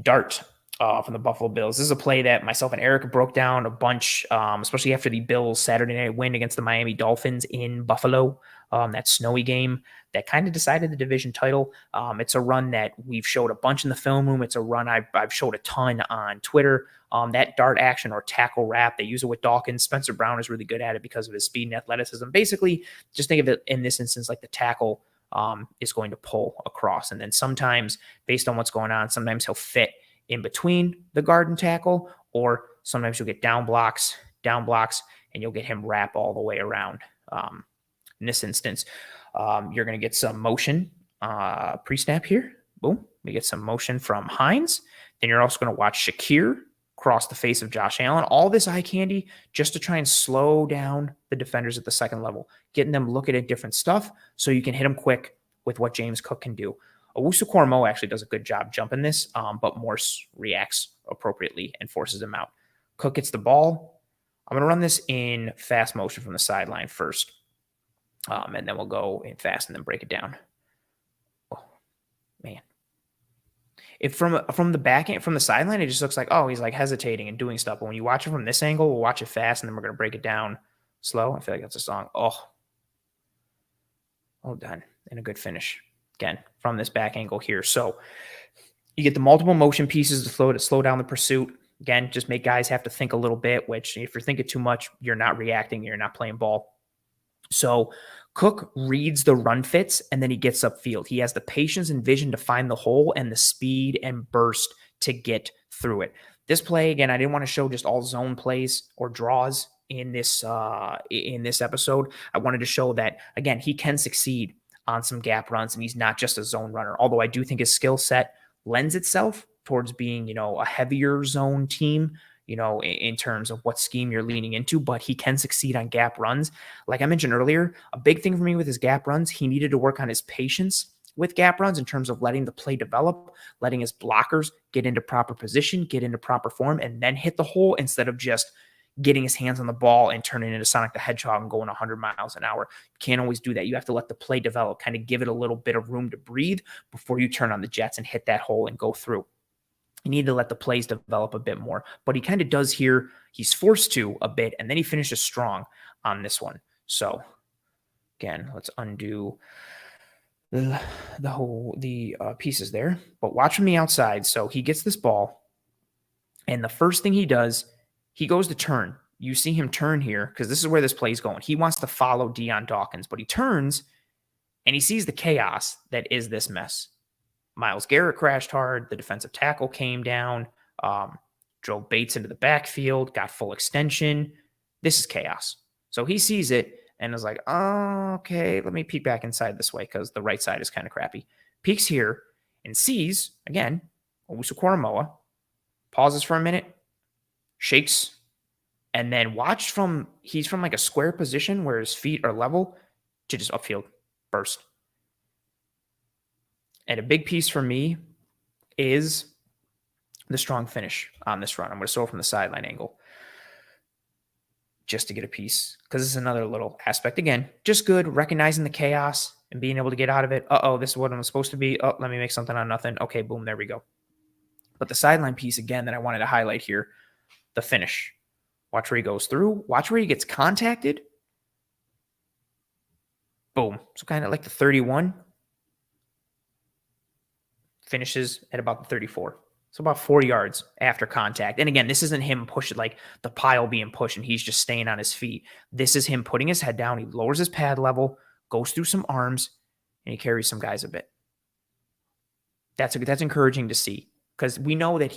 dart from the Buffalo Bills. This is a play that myself and Eric broke down a bunch, especially after the Bills' Saturday night win against the Miami Dolphins in Buffalo, that snowy game that kind of decided the division title. It's a run that we've showed a bunch in the film room. It's a run I've showed a ton on Twitter. That dart action or tackle wrap, they use it with Dawkins. Spencer Brown is really good at it because of his speed and athleticism. Basically, just think of it in this instance like the tackle is going to pull across. And then sometimes, based on what's going on, sometimes he'll fit in between the guard and tackle, or sometimes you'll get down blocks, and you'll get him wrap all the way around. In this instance, you're going to get some motion pre-snap here. Boom. We get some motion from Hines. Then you're also going to watch Shakir cross the face of Josh Allen. All this eye candy just to try and slow down the defenders at the second level, getting them looking at different stuff so you can hit them quick with what James Cook can do. Owusu-Koramoah actually does a good job jumping this, but Morse reacts appropriately and forces him out. Cook gets the ball. I'm going to run this in fast motion from the sideline first, and then we'll go in fast and then break it down. Oh, man. If from the back end, from the sideline, it just looks like, oh, he's like hesitating and doing stuff. But when you watch it from this angle, we'll watch it fast, and then we're going to break it down slow. I feel like that's a song. Oh, done. And a good finish. Again, from this back angle here. So you get the multiple motion pieces to slow down the pursuit. Again, just make guys have to think a little bit, which if you're thinking too much, you're not reacting, you're not playing ball. So Cook reads the run fits, and then he gets upfield. He has the patience and vision to find the hole and the speed and burst to get through it. This play, again, I didn't want to show just all zone plays or draws in this episode. I wanted to show that, again, he can succeed on some gap runs, and he's not just a zone runner. Although I do think his skill set lends itself towards being, a heavier zone team, in terms of what scheme you're leaning into, but he can succeed on gap runs. Like I mentioned earlier, a big thing for me with his gap runs, he needed to work on his patience with gap runs in terms of letting the play develop, letting his blockers get into proper position, get into proper form, and then hit the hole instead of just getting his hands on the ball and turning into Sonic the Hedgehog and going 100 miles an hour. You can't always do that. You have to let the play develop, kind of give it a little bit of room to breathe before you turn on the jets and hit that hole and go through. You need to let the plays develop a bit more, but he kind of does here. He's forced to a bit, and then he finishes strong on this one. So again, let's undo the pieces there, but watch from the outside. So he gets this ball, and the first thing he does, he goes to turn. You see him turn here because this is where this play is going. He wants to follow Deion Dawkins, but he turns and he sees the chaos that is this mess. Myles Garrett crashed hard. The defensive tackle came down, drove Bates into the backfield, got full extension. This is chaos. So he sees it and is like, oh, okay, let me peek back inside this way because the right side is kind of crappy. Peeks here and sees, again, Owusu-Koramoah, pauses for a minute, shakes, and then he's from like a square position where his feet are level to just upfield burst. And a big piece for me is the strong finish on this run. I'm going to show it from the sideline angle just to get a piece because this is another little aspect. Again, just good, recognizing the chaos and being able to get out of it. Uh-oh, this is what I'm supposed to be. Oh, let me make something on nothing. Okay, boom, there we go. But the sideline piece, again, that I wanted to highlight here, the finish. Watch where he goes through. Watch where he gets contacted. Boom. So kind of like the 31. Finishes at about the 34. So about 4 yards after contact. And again, this isn't him pushing like the pile being pushed and he's just staying on his feet. This is him putting his head down. He lowers his pad level, goes through some arms, and he carries some guys a bit. That's encouraging to see because we know that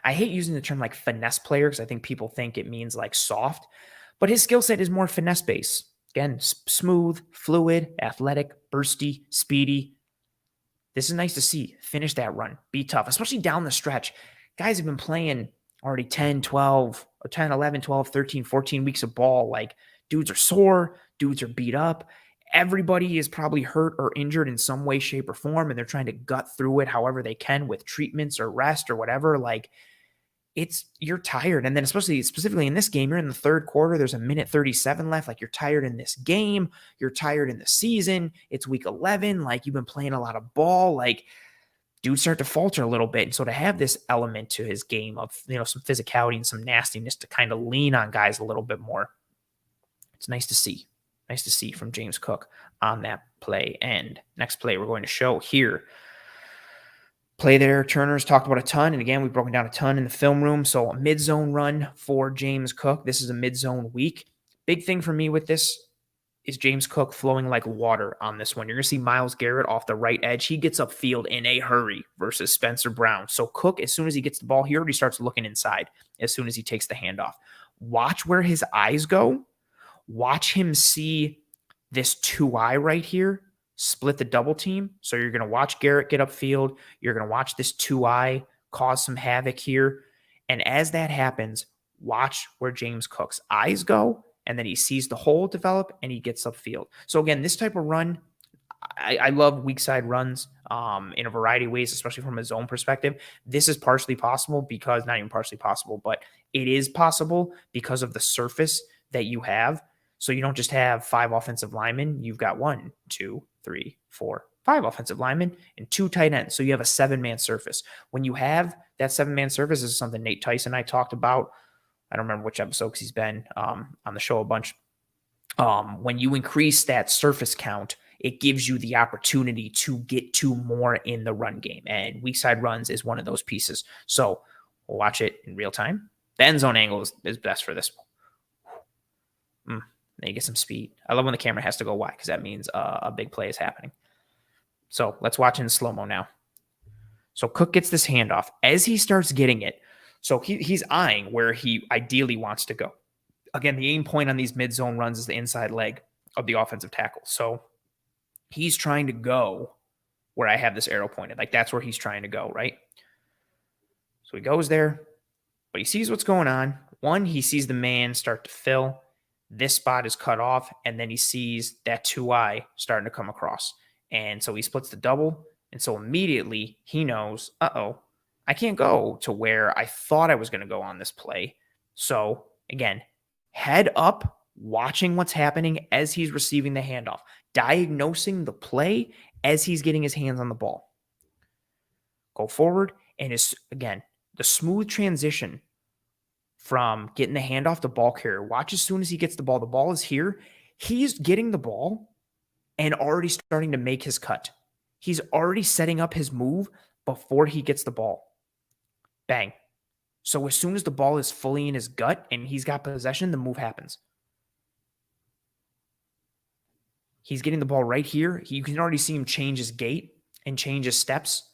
I hate using the term like finesse player because I think people think it means like soft, but his skill set is more finesse based. Again, smooth, fluid, athletic, bursty, speedy. This is nice to see. Finish that run. Be tough, especially down the stretch. Guys have been playing already 10, 12, or 10, 11, 12, 13, 14 weeks of ball. Like, dudes are sore. Dudes are beat up. Everybody is probably hurt or injured in some way, shape, or form, and they're trying to gut through it however they can with treatments or rest or whatever. Like, you're tired. And then specifically in this game, you're in the third quarter. There's a minute 37 left. Like, you're tired in this game. You're tired in the season. It's week 11. Like, you've been playing a lot of ball. Like, dudes start to falter a little bit. And so to have this element to his game of, some physicality and some nastiness to kind of lean on guys a little bit more, it's nice to see. Nice to see from James Cook on that play. And next play we're going to show here. Play there, Turner's talked about a ton. And again, we've broken down a ton in the film room. So a mid-zone run for James Cook. This is a mid-zone week. Big thing for me with this is James Cook flowing like water on this one. You're going to see Myles Garrett off the right edge. He gets upfield in a hurry versus Spencer Brown. So Cook, as soon as he gets the ball, he already starts looking inside as soon as he takes the handoff. Watch where his eyes go. Watch him see this 2-eye right here. Split the double team. So you're going to watch Garrett get upfield. You're going to watch this 2-eye cause some havoc here. And as that happens, watch where James Cook's eyes go. And then he sees the hole develop and he gets upfield. So again, this type of run, I love weak side runs in a variety of ways, especially from a zone perspective. This is partially possible because, not even partially possible, but it is possible because of the surface that you have. So you don't just have 5 offensive linemen. You've got 1, 2, 3, 4, 5 offensive linemen and 2 tight ends. So you have a 7-man surface. When you have that 7-man surface, this is something Nate Tyson and I talked about. I don't remember which episode because he's been on the show a bunch. When you increase that surface count, it gives you the opportunity to get to more in the run game. And weak side runs is one of those pieces. So we'll watch it in real time. The end zone angle is best for this. Then you get some speed. I love when the camera has to go wide because that means a big play is happening. So let's watch in slow-mo now. So Cook gets this handoff. As he starts getting it, so he's eyeing where he ideally wants to go. Again, the aim point on these mid-zone runs is the inside leg of the offensive tackle. So he's trying to go where I have this arrow pointed. Like that's where he's trying to go, right? So he goes there, but he sees what's going on. One, he sees the man start to fill. This spot is cut off, and then he sees that 2-eye starting to come across. And so he splits the double. And so immediately he knows, I can't go to where I thought I was going to go on this play. So again, head up, watching what's happening as he's receiving the handoff, diagnosing the play as he's getting his hands on the ball. Go forward, and again, the smooth transition from getting the handoff to ball carrier. Watch as soon as he gets the ball is here. He's getting the ball and already starting to make his cut. He's already setting up his move before he gets the ball. Bang. So as soon as the ball is fully in his gut and he's got possession, the move happens. He's getting the ball right here. You can already see him change his gait and change his steps.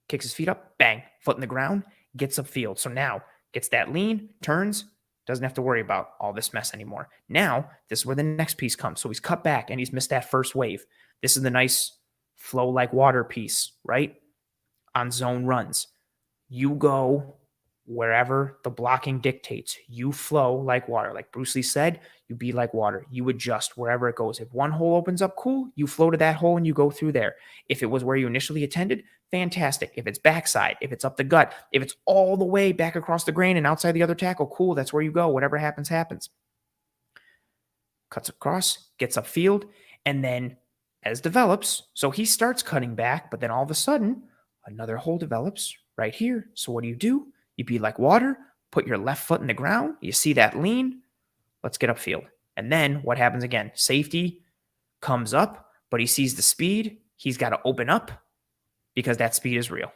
Kicks his feet up, bang, foot in the ground, gets upfield. So now gets that lean, turns, doesn't have to worry about all this mess anymore. Now, this is where the next piece comes. So he's cut back and he's missed that first wave. This is the nice flow like water piece, right? On zone runs. You go wherever the blocking dictates. You flow like water. Like Bruce Lee said, you be like water. You adjust wherever it goes. If one hole opens up, cool, you flow to that hole and you go through there. If it was where you initially attended, fantastic. If it's backside, if it's up the gut, if it's all the way back across the grain and outside the other tackle, cool, that's where you go. Whatever happens, happens. Cuts across, gets upfield, and then as develops, so he starts cutting back, but then all of a sudden, another hole develops right here. So what do? You be like water, put your left foot in the ground. You see that lean? Let's get upfield. And then what happens again? Safety comes up, but he sees the speed. He's got to open up because that speed is real.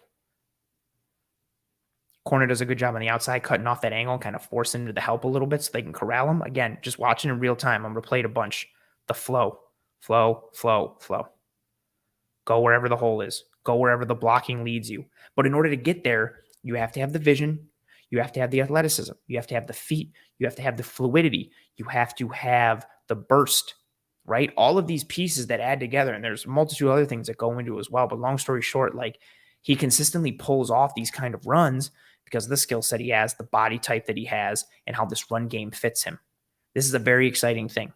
Corner does a good job on the outside, cutting off that angle, kind of forcing into the help a little bit so they can corral him. Again, just watching in real time. I'm going to play it a bunch. The flow. Go wherever the hole is. Go wherever the blocking leads you. But in order to get there, you have to have the vision. You have to have the athleticism. You have to have the feet. You have to have the fluidity. You have to have the burst, right? All of these pieces that add together, and there's a multitude of other things that go into it as well. But long story short, like he consistently pulls off these kind of runs because of the skill set he has, the body type that he has, and how this run game fits him. This is a very exciting thing.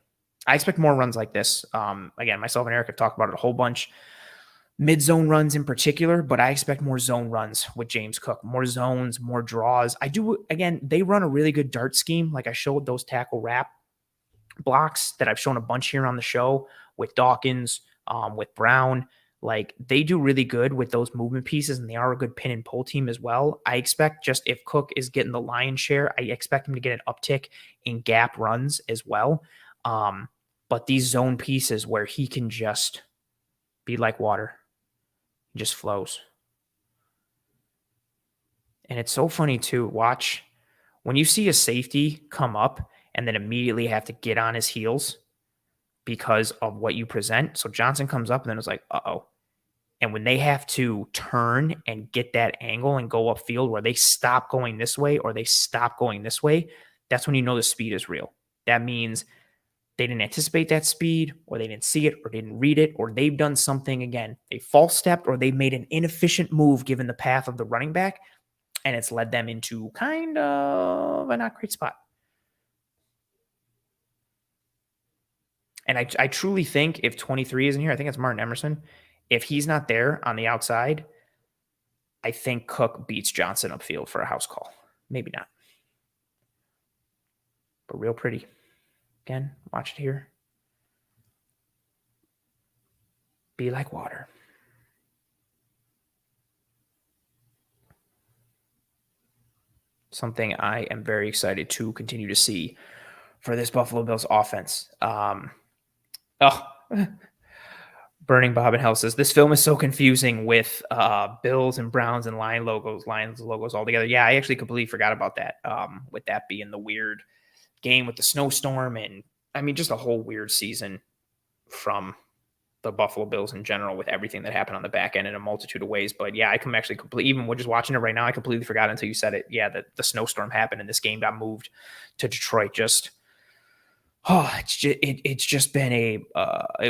I expect more runs like this. Again, myself and Eric have talked about it a whole bunch. Mid-zone runs in particular, but I expect more zone runs with James Cook, more zones, more draws. Again, they run a really good dart scheme. Like I showed those tackle wrap blocks that I've shown a bunch here on the show with Dawkins, with Brown. Like they do really good with those movement pieces, and they are a good pin and pull team as well. I expect just if Cook is getting the lion's share, I expect him to get an uptick in gap runs as well. But these zone pieces where he can just be like water, just flows. And it's so funny too. Watch when you see a safety come up and then immediately have to get on his heels because of what you present. So Johnson comes up and then it's like, uh-oh. And when they have to turn and get that angle and go upfield where they stop going this way or they stop going this way, that's when you know the speed is real. That means they didn't anticipate that speed, or they didn't see it, or didn't read it, or they've done something, again, they false stepped, or they made an inefficient move given the path of the running back, and it's led them into kind of a not great spot. And I truly think if 23 isn't here, I think it's Martin Emerson. If he's not there on the outside, I think Cook beats Johnson upfield for a house call. Maybe not, but real pretty. Again, watch it here. Be like water. Something I am very excited to continue to see for this Buffalo Bills offense. Burning Bob and Hell says this film is so confusing with Bills and Browns and Lions logos all together. Yeah, I actually completely forgot about that. With that being the weird game with the snowstorm, and I mean just a whole weird season from the Buffalo Bills in general with everything that happened on the back end in a multitude of ways. But yeah, I can actually completely, even with just watching it right now, I completely forgot until you said it. Yeah, that the snowstorm happened and this game got moved to Detroit. It's just been it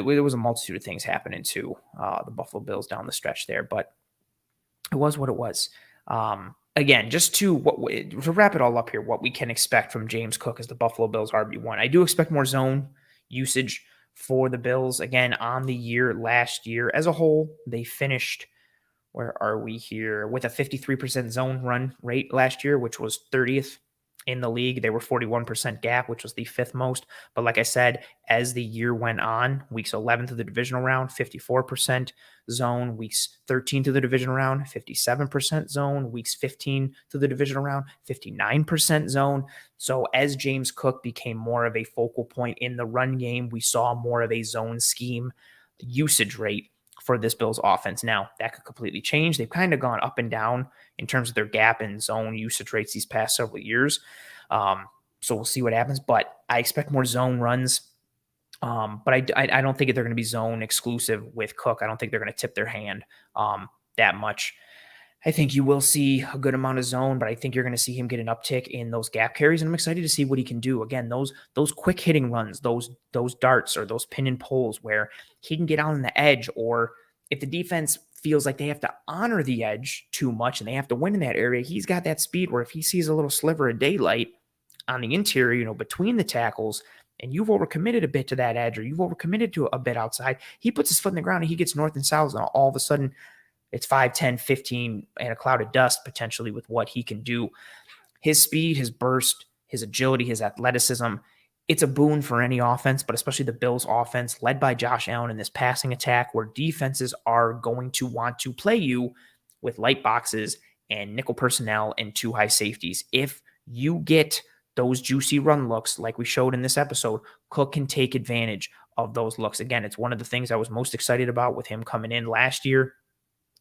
was a multitude of things happening to the Buffalo Bills down the stretch there, but it was what it was. Again, just to wrap it all up here, what we can expect from James Cook as the Buffalo Bills RB1. I do expect more zone usage for the Bills. Again, on the year last year as a whole, they finished, where are we here, with a 53% zone run rate last year, which was 30th in the league. They were 41% gap, which was the fifth most. But like I said, as the year went on, weeks 11 to the divisional round, 54% zone. Weeks 13 to the divisional round, 57% zone. Weeks 15 to the divisional round, 59% zone. So as James Cook became more of a focal point in the run game, we saw more of a zone scheme usage rate for this Bills offense. Now, that could completely change. They've kind of gone up and down in terms of their gap and zone usage rates these past several years. So we'll see what happens, but I expect more zone runs. But I don't think they're going to be zone exclusive with Cook. I don't think they're going to tip their hand that much. I think you will see a good amount of zone, but I think you're going to see him get an uptick in those gap carries, and I'm excited to see what he can do. Again, those quick hitting runs, those darts or those pin and pulls where he can get out on the edge, or if the defense feels like they have to honor the edge too much and they have to win in that area, he's got that speed where if he sees a little sliver of daylight on the interior, between the tackles, and you've overcommitted a bit to that edge or you've overcommitted to a bit outside, he puts his foot in the ground and he gets north and south, and all of a sudden it's 5, 10, 15, and a cloud of dust potentially with what he can do. His speed, his burst, his agility, his athleticism, it's a boon for any offense, but especially the Bills offense led by Josh Allen in this passing attack where defenses are going to want to play you with light boxes and nickel personnel and two high safeties. If you get those juicy run looks like we showed in this episode, Cook can take advantage of those looks. Again, it's one of the things I was most excited about with him coming in last year.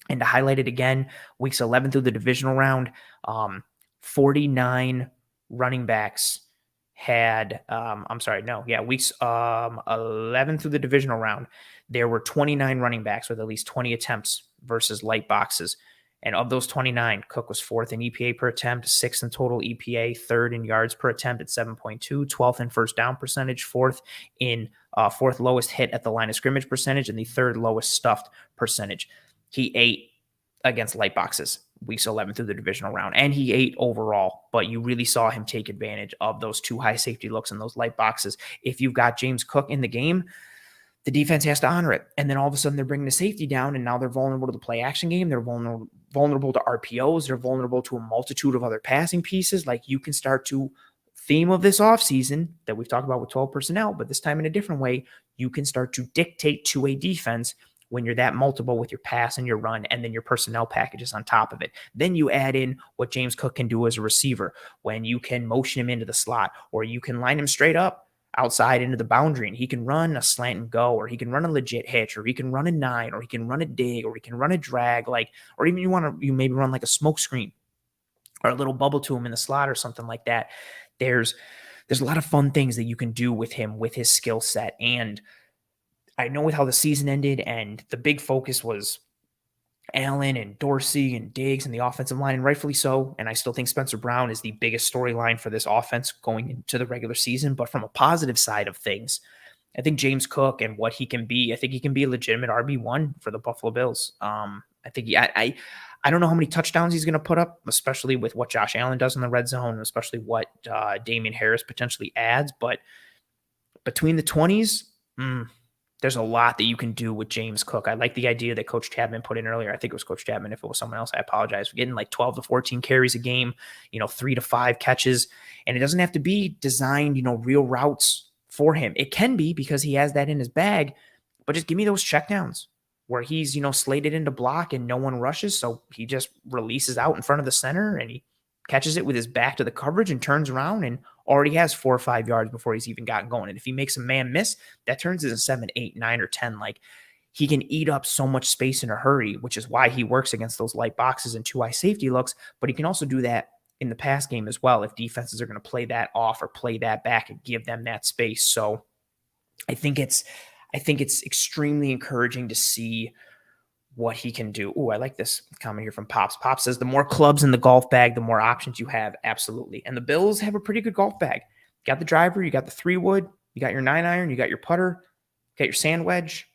And to highlight it again, weeks 11 through the divisional round, 49 running backs had, weeks 11 through the divisional round, there were 29 running backs with at least 20 attempts versus light boxes. And of those 29, Cook was fourth in EPA per attempt, sixth in total EPA, third in yards per attempt at 7.2, 12th in first down percentage, fourth lowest hit at the line of scrimmage percentage, and the third lowest stuffed percentage. He ate against light boxes weeks 11 through the divisional round, and he ate overall, but you really saw him take advantage of those two high safety looks and those light boxes. If you've got James Cook in the game, the defense has to honor it. And then all of a sudden they're bringing the safety down, and now they're vulnerable to the play action game. They're vulnerable to RPOs. They're vulnerable to a multitude of other passing pieces. Like, you can start to theme of this offseason that we've talked about with 12 personnel, but this time in a different way, you can start to dictate to a defense when you're that multiple with your pass and your run, and then your personnel packages on top of it. Then you add in what James Cook can do as a receiver when you can motion him into the slot, or you can line him straight up outside into the boundary, and he can run a slant and go, or he can run a legit hitch, or he can run a 9, or he can run a dig, or he can run a drag, or even you maybe run like a smoke screen or a little bubble to him in the slot or something like that. There's a lot of fun things that you can do with him with his skill set. And I know with how the season ended and the big focus was Allen and Dorsey and Diggs and the offensive line, and rightfully so. And I still think Spencer Brown is the biggest storyline for this offense going into the regular season. But from a positive side of things, I think James Cook and what he can be, I think he can be a legitimate RB1 for the Buffalo Bills. I think I don't know how many touchdowns he's going to put up, especially with what Josh Allen does in the red zone, and especially what Damian Harris potentially adds. But between the 20s, There's a lot that you can do with James Cook. I like the idea that Coach Chapman put in earlier. I think it was Coach Chapman. If it was someone else, I apologize. For getting like 12 to 14 carries a game, 3 to 5 catches. And it doesn't have to be designed, real routes for him. It can be because he has that in his bag, but just give me those checkdowns where he's, slated into block and no one rushes. So he just releases out in front of the center and he catches it with his back to the coverage and turns around and already has 4 or 5 yards before he's even gotten going. And if he makes a man miss, that turns into 7, 8, 9, or 10. Like, he can eat up so much space in a hurry, which is why he works against those light boxes and 2-eye safety looks. But he can also do that in the pass game as well if defenses are going to play that off or play that back and give them that space. So I think it's extremely encouraging to see what he can do. Oh, I like this comment here from Pops. Pops says, the more clubs in the golf bag, the more options you have. Absolutely. And the Bills have a pretty good golf bag. You got the driver, you got the 3-wood, you got your 9-iron, you got your putter, you got your sand wedge.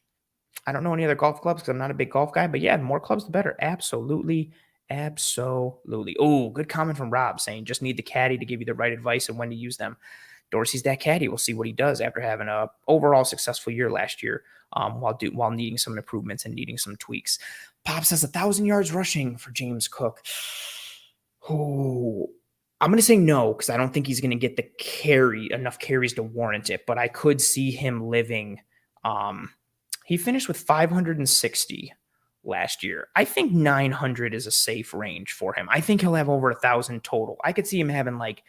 I don't know any other golf clubs because I'm not a big golf guy, but yeah, the more clubs, the better. Absolutely. Absolutely. Oh, good comment from Rob saying, just need the caddy to give you the right advice and when to use them. Dorsey's that caddy. We'll see what he does after having a overall successful year last year, while needing some improvements and needing some tweaks. Pop says 1,000 yards rushing for James Cook. Oh, I'm going to say no because I don't think he's going to get enough carries to warrant it. But I could see him living. He finished with 560 last year. I think 900 is a safe range for him. I think he'll have over 1,000 total. I could see him having like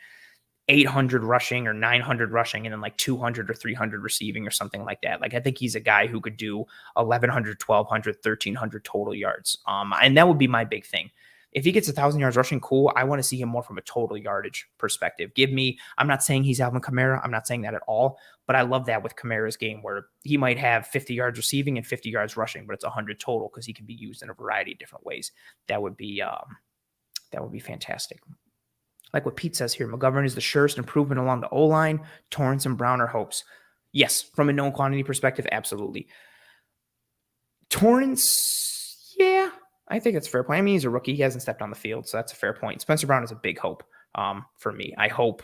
800 rushing or 900 rushing and then like 200 or 300 receiving or something like that. Like, I think he's a guy who could do 1,100, 1,200, 1,300 total yards. And that would be my big thing. If he gets 1,000 yards rushing, cool. I want to see him more from a total yardage perspective. I'm not saying he's Alvin Kamara. I'm not saying that at all, but I love that with Kamara's game where he might have 50 yards receiving and 50 yards rushing, but it's 100 total because he can be used in a variety of different ways. That would be fantastic. Like what Pete says here, McGovern is the surest improvement along the O-line. Torrance and Brown are hopes. Yes, from a known quantity perspective, absolutely. Torrance, yeah, I think that's a fair point. I mean, he's a rookie. He hasn't stepped on the field, so that's a fair point. Spencer Brown is a big hope for me. I hope,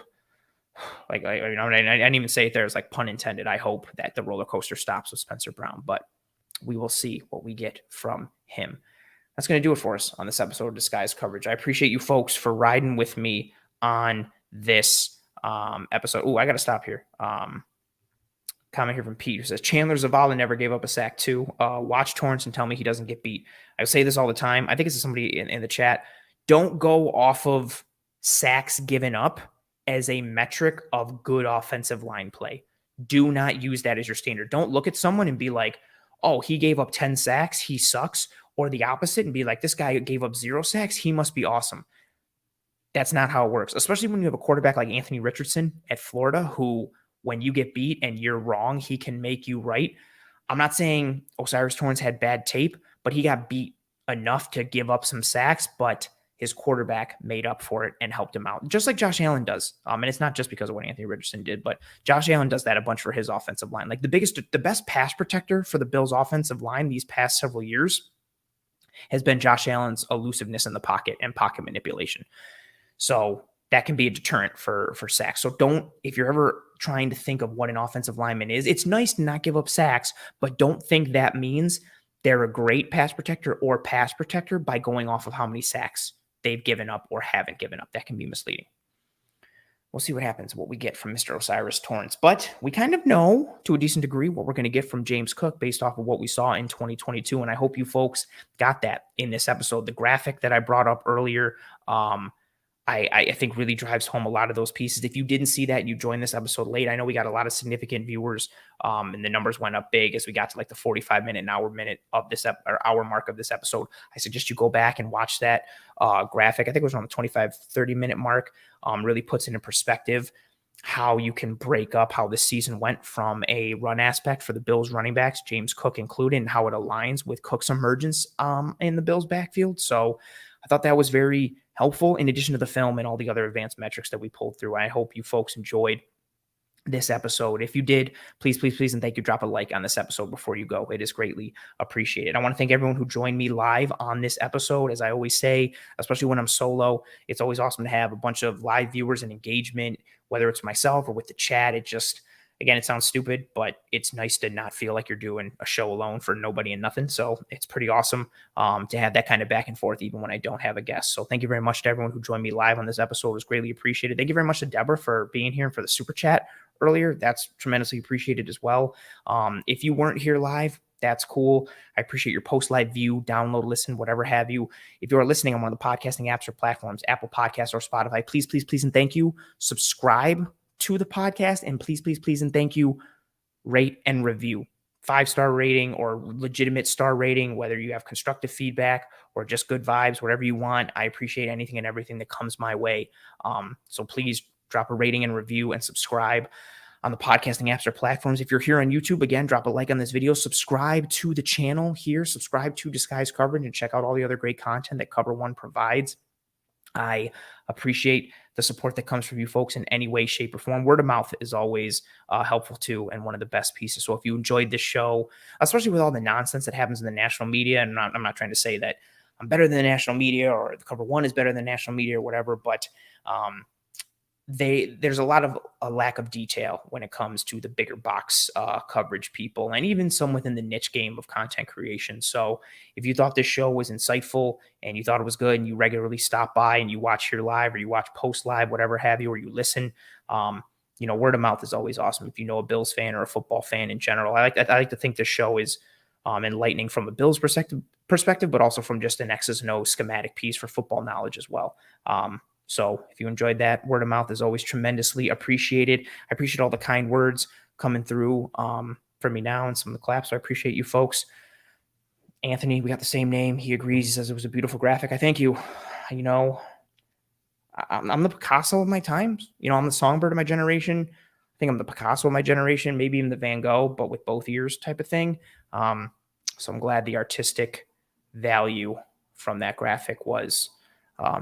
I didn't even say it there. It's like pun intended. I hope that the roller coaster stops with Spencer Brown, but we will see what we get from him. That's going to do it for us on this episode of Disguise Coverage. I appreciate you folks for riding with me on this episode. Oh, I got to stop here. Comment here from Pete who says, Chandler Zavala never gave up a sack too. Watch Torrance and tell me he doesn't get beat. I say this all the time. I think it's somebody in the chat. Don't go off of sacks given up as a metric of good offensive line play. Do not use that as your standard. Don't look at someone and be like, oh, he gave up 10 sacks. He sucks. Or the opposite and be like, this guy gave up 0 sacks. He must be awesome. That's not how it works, especially when you have a quarterback like Anthony Richardson at Florida, who when you get beat and you're wrong, he can make you right. I'm not saying O'Cyrus Torrance had bad tape, but he got beat enough to give up some sacks, but his quarterback made up for it and helped him out, just like Josh Allen does. And it's not just because of what Anthony Richardson did, but Josh Allen does that a bunch for his offensive line. Like the best pass protector for the Bills offensive line these past several years has been Josh Allen's elusiveness in the pocket and pocket manipulation. So that can be a deterrent for sacks. So if you're ever trying to think of what an offensive lineman is, it's nice to not give up sacks, but don't think that means they're a great pass protector or pass protector by going off of how many sacks they've given up or haven't given up. That can be misleading. We'll see what happens, what we get from Mr. O'Cyrus Torrance. But we kind of know to a decent degree what we're going to get from James Cook based off of what we saw in 2022. And I hope you folks got that in this episode. The graphic that I brought up earlier, I think really drives home a lot of those pieces. If you didn't see that, you joined this episode late. I know we got a lot of significant viewers, and the numbers went up big as we got to like the 45-minute, of this hour mark of this episode. I suggest you go back and watch that graphic. I think it was around the 25-30-minute mark. Really puts it in perspective how you can break up how the season went from a run aspect for the Bills running backs, James Cook included, and how it aligns with Cook's emergence in the Bills backfield. So I thought that was very helpful in addition to the film and all the other advanced metrics that we pulled through. I hope you folks enjoyed this episode. If you did, please, and thank you, drop a like on this episode before you go. It is greatly appreciated. I want to thank everyone who joined me live on this episode. As I always say, especially when I'm solo, it's always awesome to have a bunch of live viewers and engagement, whether it's myself or with the chat. Again, it sounds stupid, but it's nice to not feel like you're doing a show alone for nobody and nothing. So it's pretty awesome to have that kind of back and forth, even when I don't have a guest. So thank you very much to everyone who joined me live on this episode. It was greatly appreciated. Thank you very much to Deborah for being here and for the super chat earlier. That's tremendously appreciated as well. If you weren't here live, that's cool. I appreciate your post live view, download, listen, whatever have you. If you are listening on one of the podcasting apps or platforms, Apple Podcasts or Spotify, please, please, please, and thank you. Subscribe to the podcast, and please, please, please, and thank you, rate and review. 5-star rating or legitimate star rating, whether you have constructive feedback or just good vibes, whatever you want. I appreciate anything and everything that comes my way. So please drop a rating and review and subscribe on the podcasting apps or platforms. If you're here on YouTube, again, drop a like on this video, subscribe to the channel here, subscribe to Disguise Coverage, and check out all the other great content that Cover One provides. I appreciate the support that comes from you folks in any way, shape, or form. Word of mouth is always helpful too, and one of the best pieces. So if you enjoyed this show, especially with all the nonsense that happens in the national media, and I'm not trying to say that I'm better than the national media or the Cover One is better than the national media or whatever, but there's a lot of a lack of detail when it comes to the bigger box coverage people, and even some within the niche game of content creation. So if you thought this show was insightful and you thought it was good, and you regularly stop by and you watch here live or you watch post live, whatever have you, or you listen, word of mouth is always awesome. If you know a Bills fan or a football fan in general, I like to think this show is enlightening from a Bills perspective, but also from just an X's and O's schematic piece for football knowledge as well. So if you enjoyed that, word of mouth is always tremendously appreciated. I appreciate all the kind words coming through for me now and some of the claps. So I appreciate you folks. Anthony, we got the same name. He agrees. He says it was a beautiful graphic. I thank you. I'm the Picasso of my times. I'm the songbird of my generation. I think I'm the Picasso of my generation, maybe even the Van Gogh, but with both ears type of thing. So I'm glad the artistic value from that graphic was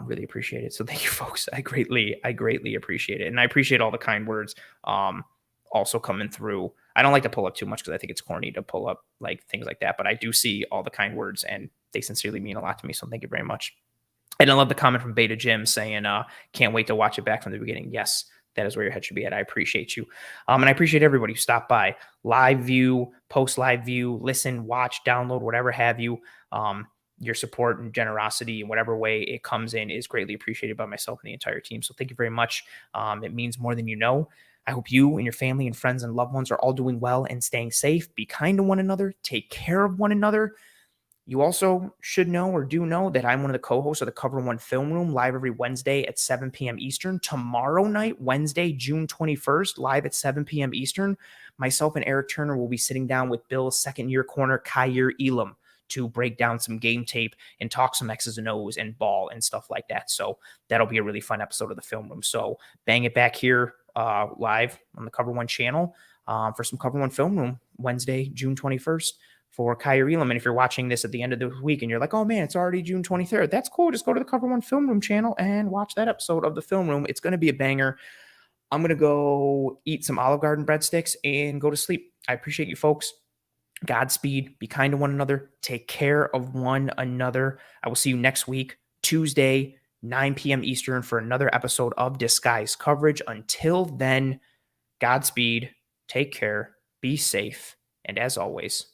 really appreciated. So thank you, folks. I greatly appreciate it. And I appreciate all the kind words also coming through. I don't like to pull up too much because I think it's corny to pull up like things like that, but I do see all the kind words and they sincerely mean a lot to me. So thank you very much. And I love the comment from Beta Jim saying, can't wait to watch it back from the beginning. Yes, that is where your head should be at. I appreciate you. And I appreciate everybody who stopped by. Live view, post live view, listen, watch, download, whatever have you. Your support and generosity in whatever way it comes in is greatly appreciated by myself and the entire team. So thank you very much. It means more than you know. I hope you and your family and friends and loved ones are all doing well and staying safe. Be kind to one another. Take care of one another. You also should know or do know that I'm one of the co-hosts of the Cover One Film Room, live every Wednesday at 7 p.m. Eastern. Tomorrow night, Wednesday, June 21st, live at 7 p.m. Eastern. Myself and Eric Turner will be sitting down with Bill's second-year corner, Kyer Elam, to break down some game tape and talk some X's and O's and ball and stuff like that. So that'll be a really fun episode of the Film Room. So bang it back here live on the Cover One channel for some Cover One Film Room Wednesday, June 21st for Kyer Elam. And if you're watching this at the end of the week and you're like, oh man, it's already June 23rd, that's cool. Just go to the Cover One Film Room channel and watch that episode of the Film Room. It's going to be a banger. I'm going to go eat some Olive Garden breadsticks and go to sleep. I appreciate you folks. Godspeed. Be kind to one another. Take care of one another. I will see you next week, Tuesday, 9 p.m. Eastern, for another episode of Disguise Coverage. Until then, Godspeed. Take care. Be safe. And as always,